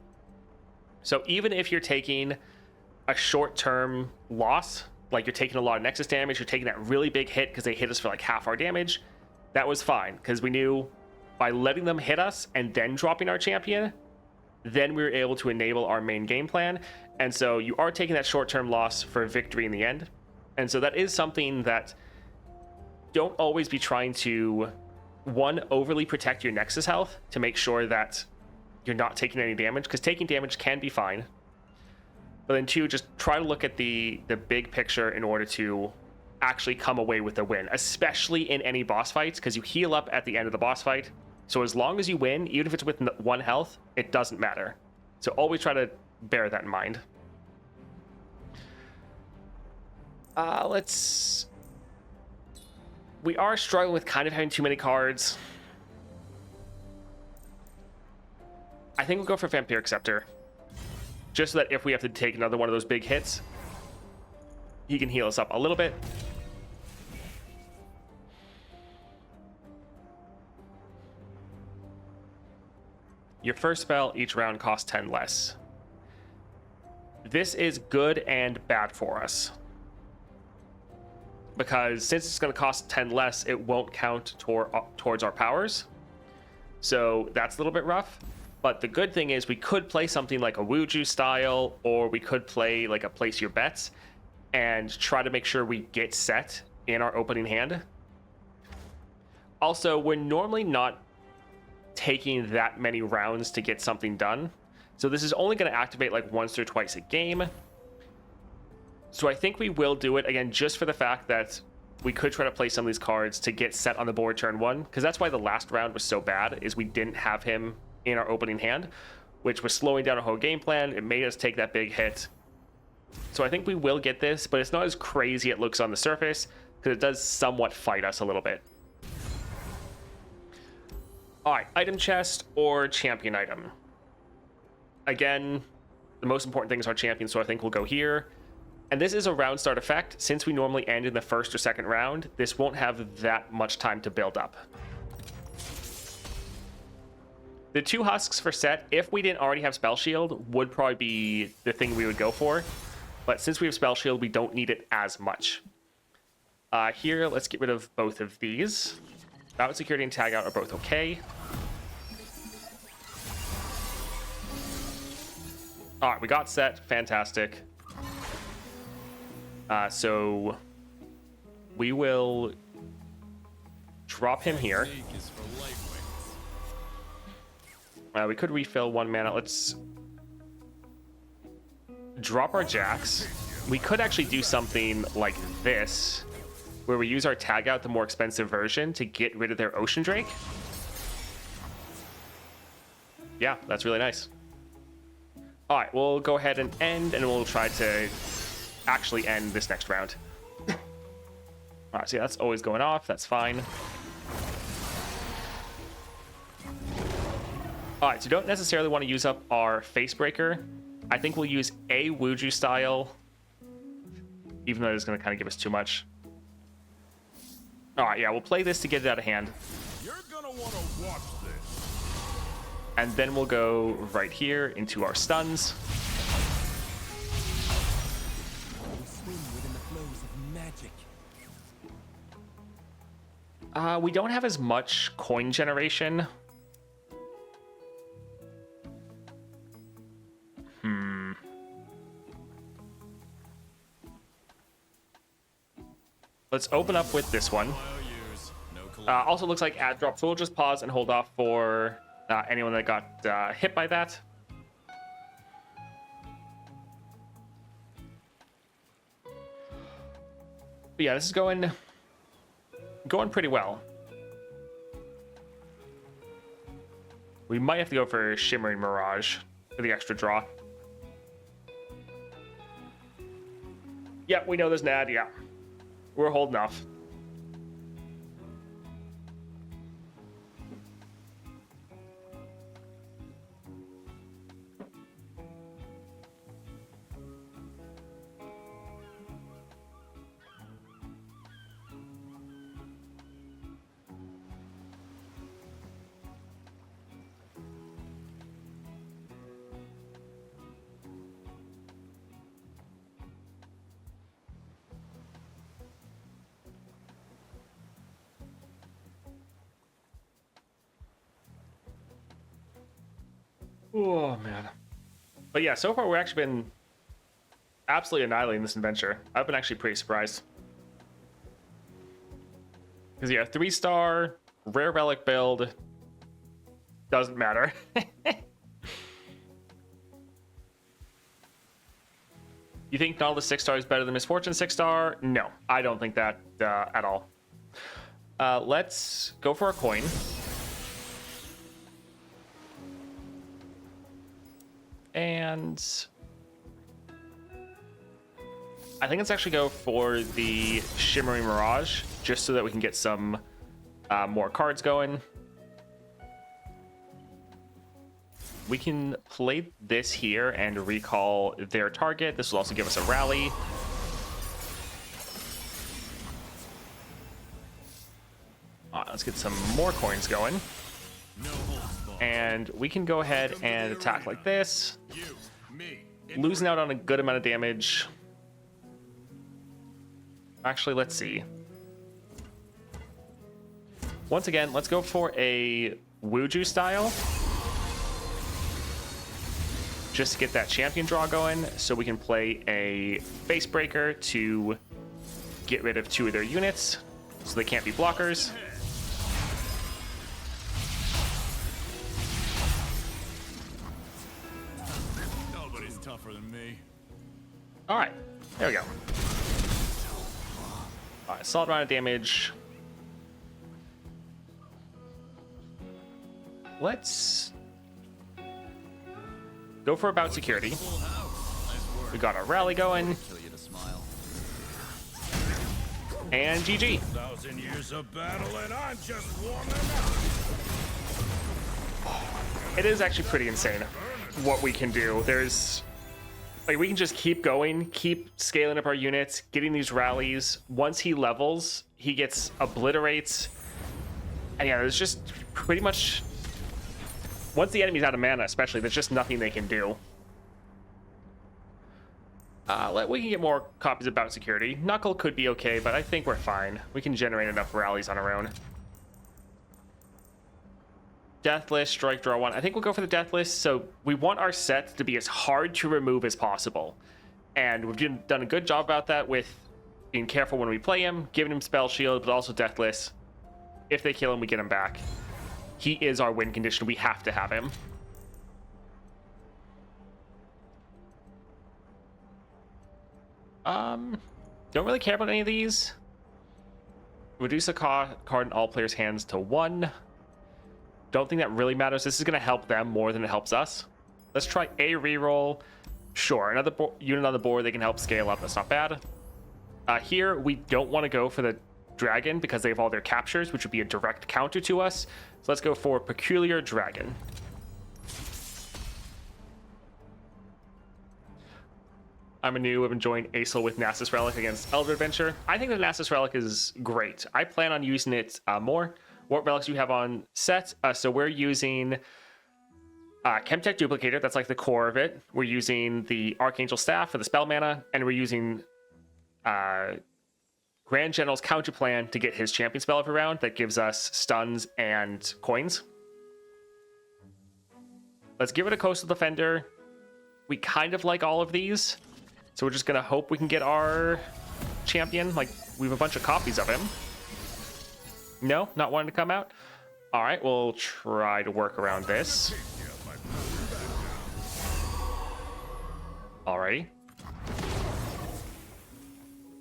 So even if you're taking a short-term loss, like you're taking a lot of Nexus damage, you're taking that really big hit because they hit us for like half our damage, that was fine, because we knew by letting them hit us and then dropping our champion, then we were able to enable our main game plan. And so you are taking that short-term loss for a victory in the end. And so that is something that don't always be trying to, one, overly protect your Nexus health to make sure that you're not taking any damage, because taking damage can be fine. But then two, just try to look at the big picture in order to actually come away with a win, especially in any boss fights, because you heal up at the end of the boss fight. So as long as you win, even if it's with 1 health, it doesn't matter. So always try to bear that in mind. We are struggling with kind of having too many cards. I think we'll go for Vampiric Scepter, just so that if we have to take another one of those big hits, he can heal us up a little bit. Your first spell each round costs 10 less. This is good and bad for us, because since it's going to cost 10 less, it won't count towards our powers. So that's a little bit rough. But the good thing is we could play something like a Wuju style, or we could play like a Place Your Bets and try to make sure we get Sett in our opening hand. Also, we're normally not taking that many rounds to get something done. So this is only going to activate like once or twice a game. So I think we will do it again, just for the fact that we could try to play some of these cards to get Sett on the board turn 1, because that's why the last round was so bad, is we didn't have him in our opening hand, which was slowing down our whole game plan. It made us take that big hit. So I think we will get this, but it's not as crazy it looks on the surface, because it does somewhat fight us a little bit. All right, item chest or champion item. Again, the most important thing is our champion, so I think we'll go here. And this is a round start effect. Since we normally end in the first or second round, this won't have that much time to build up. The 2 husks for Sett, if we didn't already have Spell Shield, would probably be the thing we would go for. But since we have Spell Shield, we don't need it as much. Here, let's get rid of both of these. Bout Security and Tag Out are both okay. All right, we got Sett. Fantastic. So we will drop him here. Snake is for lightweights. We could refill 1 mana. Let's drop our Jax. We could actually do something like this, where we use our tag out, the more expensive version, to get rid of their Ocean Drake. Yeah, that's really nice. All right, we'll go ahead and end, and we'll try to actually end this next round. All right, so yeah, that's always going off. That's fine. All right, so you don't necessarily want to use up our Facebreaker. I think we'll use a Wuju style, even though it's going to kind of give us too much. All right, yeah, we'll play this to get it out of hand. You're gonna wanna watch this. And then we'll go right here into our stuns. We swim within the flows of magic. We don't have as much coin generation. Let's open up with this one. Years, no Also looks like ad drop, so we'll just pause and hold off for anyone that got hit by that. But yeah, this is going pretty well. We might have to go for Shimmering Mirage for the extra draw. Yep, we know there's an ad, yeah. We're holding off. Oh, man. But yeah, so far we've actually been absolutely annihilating this adventure. I've been actually pretty surprised. Because yeah, 3-star, rare relic build, doesn't matter. You think Nautilus 6-star is better than Misfortune 6-star? No, I don't think that at all. Let's go for a coin. And I think let's actually go for the Shimmering Mirage, just so that we can get some more cards going. We can play this here and recall their target. This will also give us a rally. All right, let's get some more coins going. And we can go ahead and attack like this. Losing out on a good amount of damage. Actually, let's see. Once again, let's go for a Wuju style. Just to get that champion draw going, so we can play a Facebreaker to get rid of 2 of their units, so they can't be blockers. Nobody's tougher than me. All right, there we go. All right, solid round of damage. Let's go for about security. We got our rally going. And GG. 1,000 years of battle, and I'm just warming up. It is actually pretty insane what we can do. There's like, we can just keep going, keep scaling up our units, getting these rallies. Once he levels, he gets obliterates. And yeah, there's just pretty much, once the enemy's out of mana especially, there's just nothing they can do. We can get more copies of Bout Security. Knuckle could be okay, but I think we're fine. We can generate enough rallies on our own. Deathless, strike, draw 1. I think we'll go for the Deathless. So we want our Sett to be as hard to remove as possible. And we've done a good job about that with being careful when we play him, giving him spell shield, but also deathless. If they kill him, we get him back. He is our win condition. We have to have him. Don't really care about any of these. Reduce a card in all players' hands to 1. Don't think that really matters. This is going to help them more than it helps us. Let's try a reroll. Sure, another unit on the board, they can help scale up. That's not bad. Here, we don't want to go for the dragon because they have all their captures, which would be a direct counter to us. So let's go for Peculiar Dragon. I'm a new. I've been enjoying Aesol with Nasus Relic against Elder Adventure. I think the Nasus Relic is great. I plan on using it more. What relics do you have on Sett? So we're using Chemtech Duplicator. That's like the core of it. We're using the Archangel Staff for the spell mana, and we're using Grand General's Counter Plan to get his champion spell every round. That gives us stuns and coins. Let's give it a Coastal Defender. We kind of like all of these. So we're just going to hope we can get our champion. Like, we have a bunch of copies of him. No, not wanting to come out. All right, we'll try to work around this. Alrighty.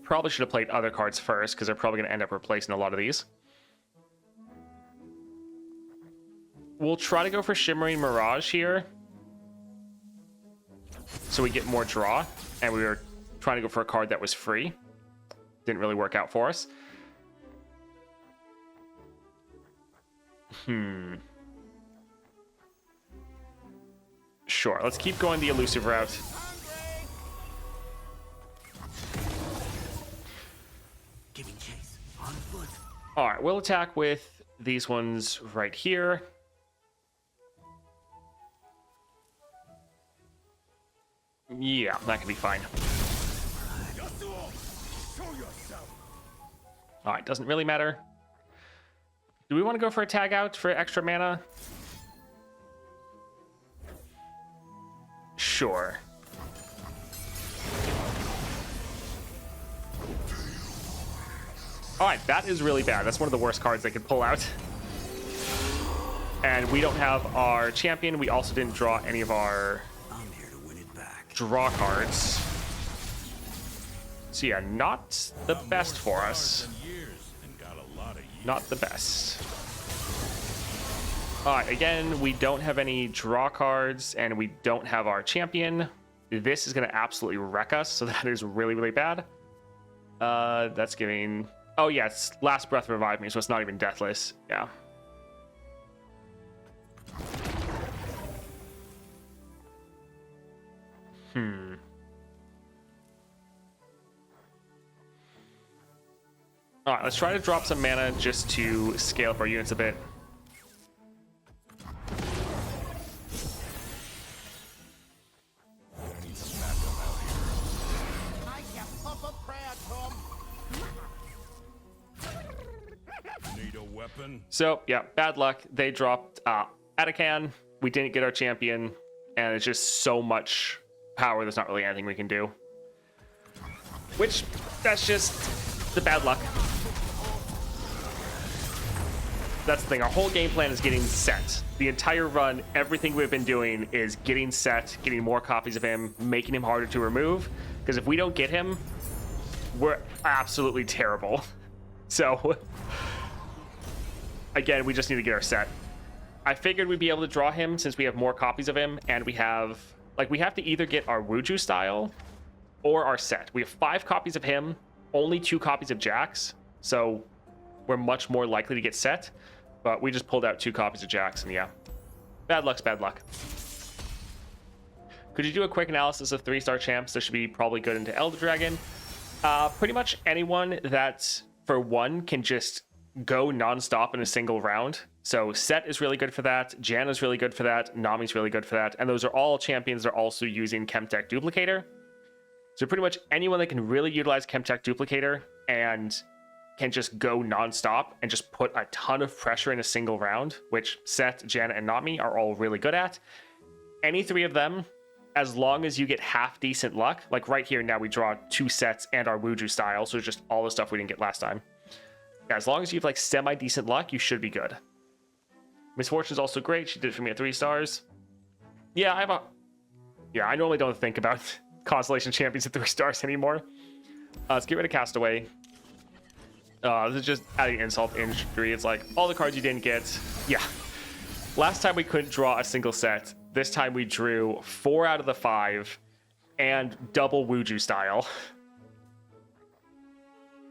Probably should have played other cards first, because they're probably going to end up replacing a lot of these. We'll try to go for Shimmering Mirage here, so we get more draw. And we were trying to go for a card that was free. Didn't really work out for us. Sure, let's keep going the elusive route. Giving chase on foot. All right, we'll attack with these ones right here. Yeah, that can be fine. All right, doesn't really matter. Do we want to go for a tag out for extra mana? Sure. All right, that is really bad. That's one of the worst cards they could pull out. And we don't have our champion. We also didn't draw any of our draw cards. So yeah, not the best for us. Not the best. All right, again, we don't have any draw cards and we don't have our champion. This is going to absolutely wreck us, so that is really, really bad. That's giving... Oh yeah, it's Last Breath Revive Me, so it's not even deathless. Yeah. All right, let's try to drop some mana just to scale up our units a bit. Need a weapon? So, yeah, bad luck. They dropped Atakan. We didn't get our champion, and it's just so much power, there's not really anything we can do. Which, that's just the bad luck. That's the thing. Our whole game plan is getting Sett. The entire run, everything we've been doing is getting Sett, getting more copies of him, making him harder to remove. Because if we don't get him, we're absolutely terrible. So, again, we just need to get our Sett. I figured we'd be able to draw him since we have more copies of him, and we have... Like, we have to either get our Wuju style or our Sett. We have 5 copies of him, only 2 copies of Jax, so we're much more likely to get Sett. But we just pulled out 2 copies of Jax, and yeah. Bad luck's bad luck. Could you do a quick analysis of 3-star champs? This should be probably good into Elder Dragon. Pretty much anyone that, for one, can just go non-stop in a single round. So Sett is really good for that. Janna's really good for that. Nami's really good for that. And those are all champions that are also using Chemtech Duplicator. So pretty much anyone that can really utilize Chemtech Duplicator and can just go non-stop and just put a ton of pressure in a single round, which Sett, Janna, and Nami are all really good at. Any 3 of them as long as you get half decent luck, like right here now we draw 2 sets and our Wuju style, so it's just all the stuff we didn't get last time. Yeah, as long as you have like semi-decent luck, you should be good. Misfortune's also great. She did it for me at 3 stars. Yeah, I normally don't think about Constellation Champions at 3 stars anymore. Let's get rid of Castaway. This is just adding insult to injury. It's like all the cards you didn't get. Yeah. Last time we couldn't draw a single set. This time we drew 4 out of the 5 and double Wuju style.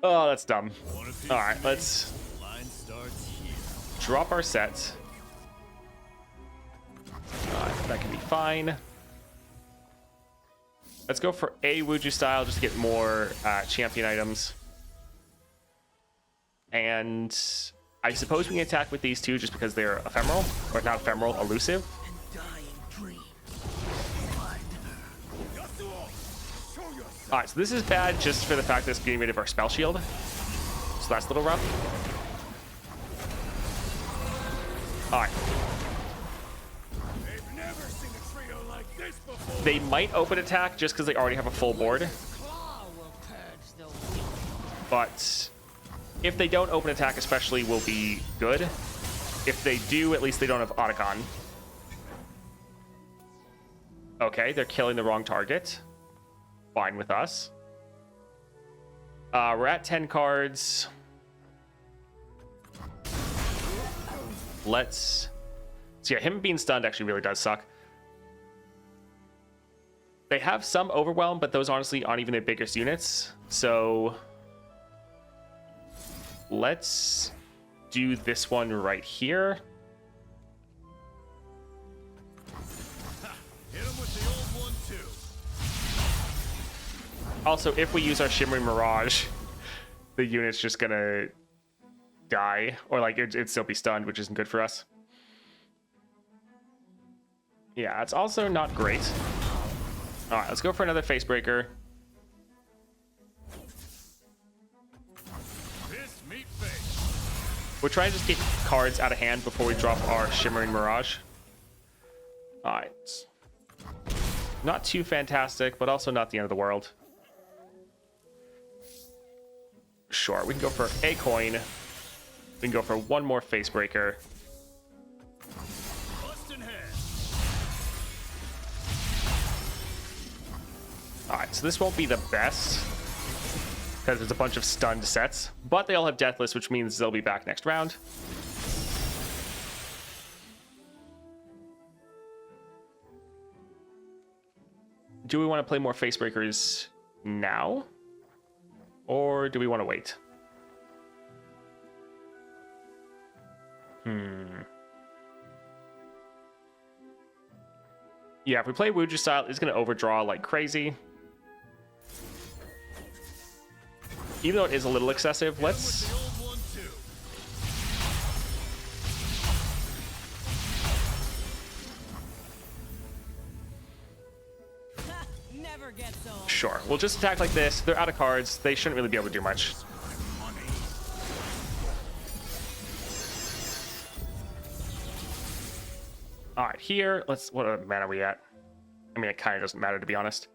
Oh, that's dumb. All right, let's drop our set. That can be fine. Let's go for a Wuju style just to get more champion items. And I suppose we can attack with these 2 just because they're ephemeral, or not ephemeral, elusive. Alright, so this is bad just for the fact that it's getting rid of our spell shield. So that's a little rough. Alright. They might open attack just because they already have a full board. But if they don't open attack especially, will be good. If they do, at least they don't have Otacon. Okay, they're killing the wrong target. Fine with us. We're at 10 cards. So yeah, him being stunned actually really does suck. They have some overwhelm, but those honestly aren't even their biggest units. So let's do this one right here. Hit him with the old one too. Also, if we use our Shimmering Mirage, the unit's just gonna die, or like it'd still be stunned, which isn't good for us. Yeah, it's also not great. All right, let's go for another Facebreaker. We're trying to just get cards out of hand before we drop our Shimmering Mirage. All right. Not too fantastic, but also not the end of the world. Sure, we can go for a coin. We can go for one more Facebreaker. Alright, so this won't be the best because there's a bunch of stunned sets, but they all have Deathless, which means they'll be back next round. Do we want to play more Facebreakers now? Or do we want to wait? Yeah, if we play Wuju style, it's going to overdraw like crazy. Even though it is a little excessive, let's... Never gets old. Sure, we'll just attack like this. They're out of cards. They shouldn't really be able to do much. All right, here, let's... What mana are we at? I mean, it kind of doesn't matter, to be honest.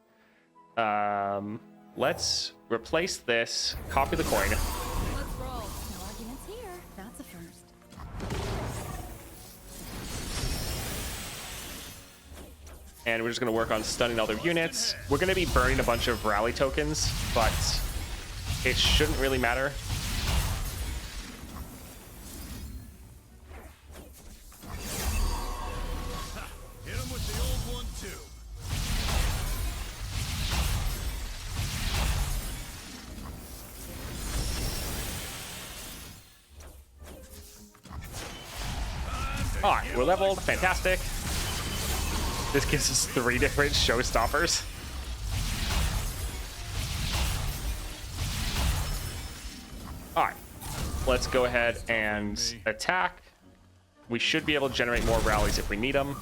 Let's replace this, copy the coin. Let's roll. No arguments here. That's a first. And we're just going to work on stunning all their units. We're going to be burning a bunch of rally tokens, but it shouldn't really matter. Hit him with the old one too. All right, we're leveled. Fantastic. This gives us 3 different showstoppers. All right, let's go ahead and attack. We should be able to generate more rallies if we need them.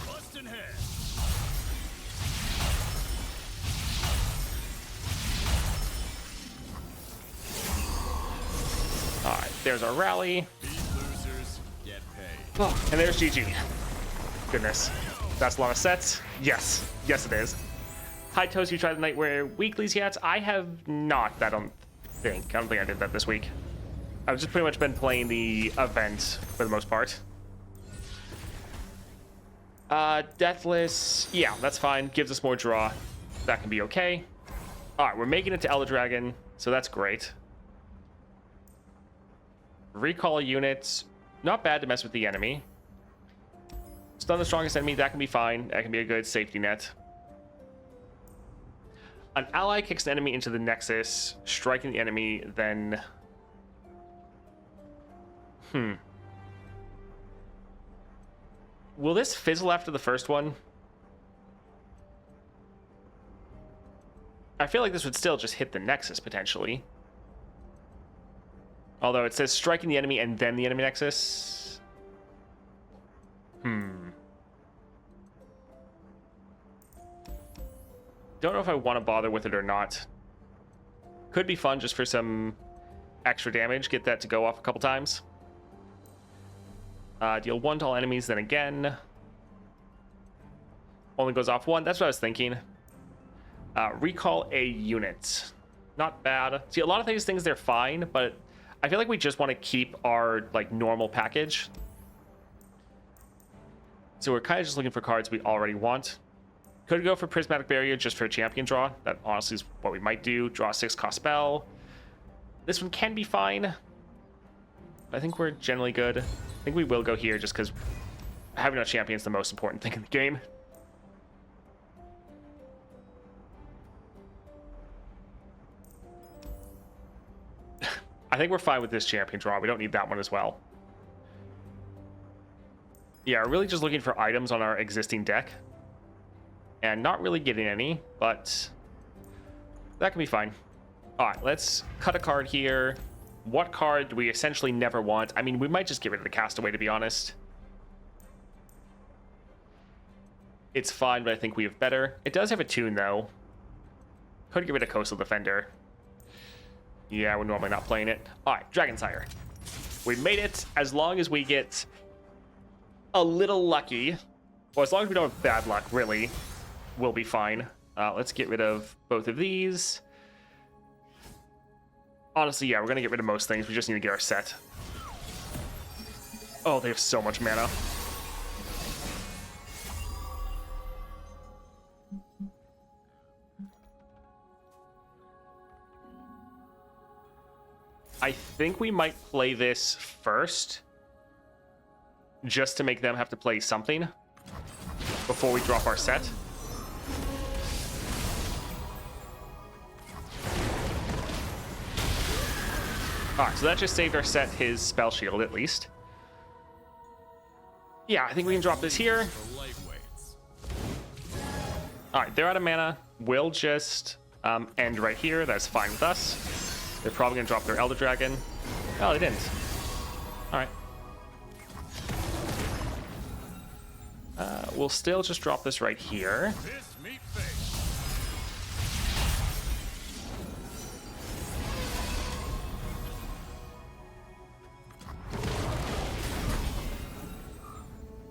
Bustin' head. There's our rally. Beat losers, get paid. Oh, and there's GG. Goodness. That's a lot of sets. Yes. Yes, it is. Hi, Toast. You tried the Nightwear weeklies yet? I have not. I don't think I did that this week. I've just pretty much been playing the event for the most part. Deathless. Yeah, that's fine. Gives us more draw. That can be okay. All right, we're making it to Elder Dragon, so that's great. Recall units. Not bad to mess with the enemy. Stun the strongest enemy. That can be fine. That can be a good safety net. An ally kicks an enemy into the Nexus, striking the enemy, then... Will this fizzle after the first one? I feel like this would still just hit the Nexus, potentially. Although it says striking the enemy and then the enemy Nexus. Don't know if I want to bother with it or not. Could be fun just for some extra damage. Get that to go off a couple times. Deal 1 to all enemies, then again. Only goes off 1. That's what I was thinking. Recall a unit. Not bad. See, a lot of these things, they're fine, but I feel like we just want to keep our like normal package. So we're kind of just looking for cards we already want. Could go for Prismatic Barrier just for a champion draw. That honestly is what we might do. Draw 6, cost spell. This one can be fine. I think we're generally good. I think we will go here just because having a champion is the most important thing in the game. I think we're fine with this champion draw. We don't need that one as well. Yeah, we're really just looking for items on our existing deck. And not really getting any, but that can be fine. All right, let's cut a card here. What card do we essentially never want? I mean, we might just get rid of the Castaway, to be honest. It's fine, but I think we have better. It does have a tune, though. Could get rid of Coastal Defender. Yeah, we're normally not playing it. All right, Dragon Sire. We made it. As long as we get a little lucky, well, as long as we don't have bad luck, really, we'll be fine. Let's get rid of both of these. Honestly, yeah, we're going to get rid of most things. We just need to get our set. Oh, they have so much mana. I think we might play this first, just to make them have to play something before we drop our set. Alright, so that just saved our set his spell shield, at least. Yeah, I think we can drop this here. Alright, they're out of mana. We'll just end right here. That's fine with us. They're probably going to drop their Elder Dragon. Oh, they didn't. Alright. We'll still just drop this right here.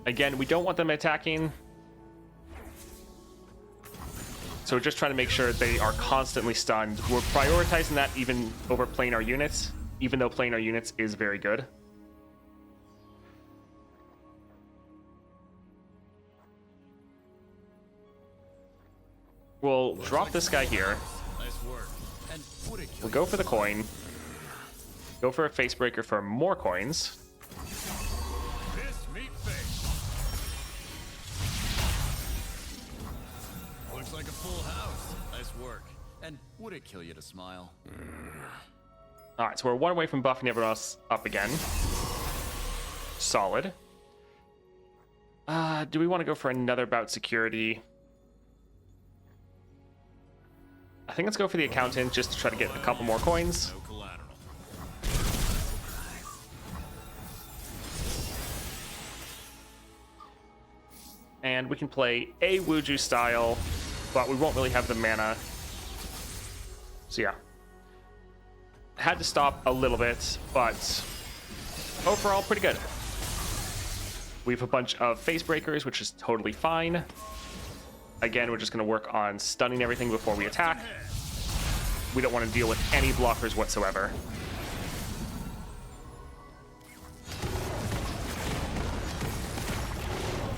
Again, we don't want them attacking. So we're just trying to make sure they are constantly stunned. We're prioritizing that even over playing our units, even though playing our units is very good. We'll drop this guy here. We'll go for the coin. Go for a face breaker for more coins. Looks like a full house. Nice work. And would it kill you to smile? All right, so we're one away from buffing everyone else up again. Solid. Do we want to go for another bout security? I think let's go for the accountant just to try to get a couple more coins. No collateral. And we can play a Wuju style, but we won't really have the mana. So yeah. Had to stop a little bit, but overall, pretty good. We have a bunch of face breakers, which is totally fine. Again, we're just going to work on stunning everything before we attack. We don't want to deal with any blockers whatsoever.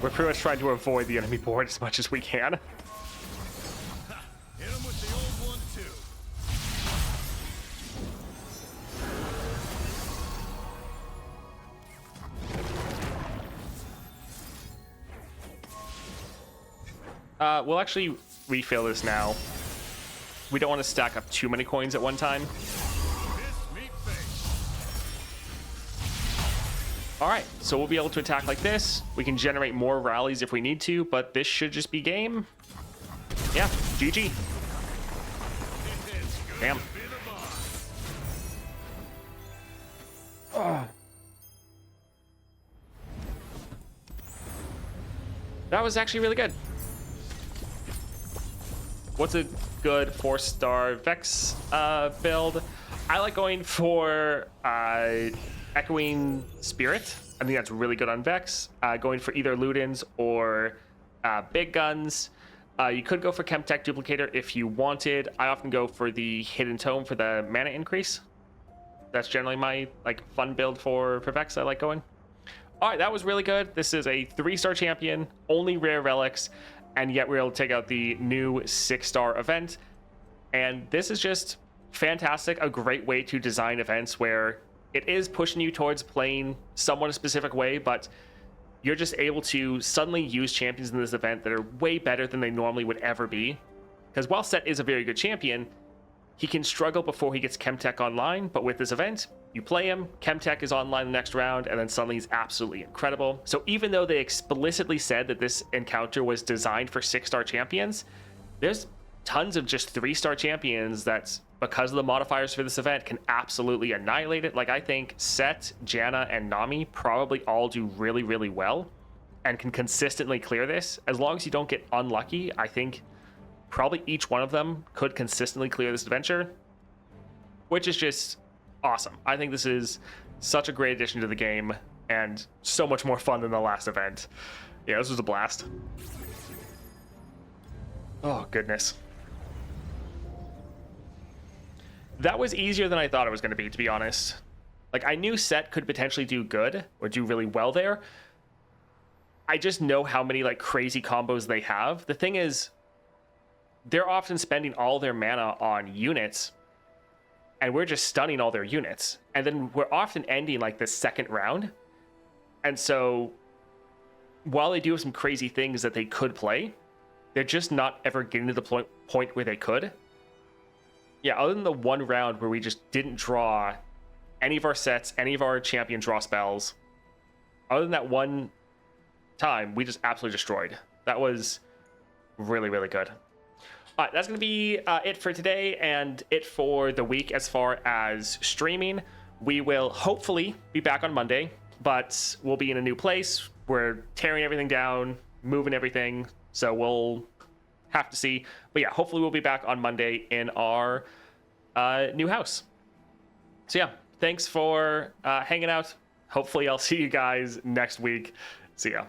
We're pretty much trying to avoid the enemy board as much as we can. Hit him with the old one, too. We'll actually refill this now. We don't want to stack up too many coins at one time. Miss meat face. All right, so we'll be able to attack like this. We can generate more rallies if we need to, but this should just be game. Yeah, GG. Damn. Be the boss. That was actually really good. What's a good 4-star Vex build? I like going for Echoing Spirit. I think that's really good on Vex. Going for either Ludens or Big Guns. You could go for Chemtech Duplicator if you wanted. I often go for the Hidden Tome for the mana increase. That's generally my fun build for Vex I like going. All right, that was really good. This is a 3-star champion, only rare relics, and yet we're able to take out the new 6-star event. And this is just fantastic, a great way to design events where it is pushing you towards playing somewhat a specific way, but you're just able to suddenly use champions in this event that are way better than they normally would ever be. Because while Sett is a very good champion, he can struggle before he gets Chemtech online, but with this event, you play him, Chemtech is online the next round, and then suddenly he's absolutely incredible. So even though they explicitly said that this encounter was designed for 6-star champions, there's tons of just 3-star champions that, because of the modifiers for this event, can absolutely annihilate it. Like, I think Sett, Janna, and Nami probably all do really, really well and can consistently clear this. As long as you don't get unlucky, I think probably each one of them could consistently clear this adventure, which is just awesome. I think this is such a great addition to the game and so much more fun than the last event. Yeah, this was a blast. Oh, goodness. That was easier than I thought it was going to be honest. Like, I knew Sett could potentially do good or do really well there. I just know how many crazy combos they have. The thing is, they're often spending all their mana on units, and we're just stunning all their units. And then we're often ending the second round. And so while they do have some crazy things that they could play, they're just not ever getting to the point where they could. Yeah, other than the one round where we just didn't draw any of our sets, any of our champion draw spells, other than that one time, we just absolutely destroyed. That was really, really good. All right, that's going to be it for today and it for the week as far as streaming. We will hopefully be back on Monday, but we'll be in a new place. We're tearing everything down, moving everything, so we'll have to see. But yeah, hopefully we'll be back on Monday in our new house. So yeah, thanks for hanging out. Hopefully I'll see you guys next week. See ya.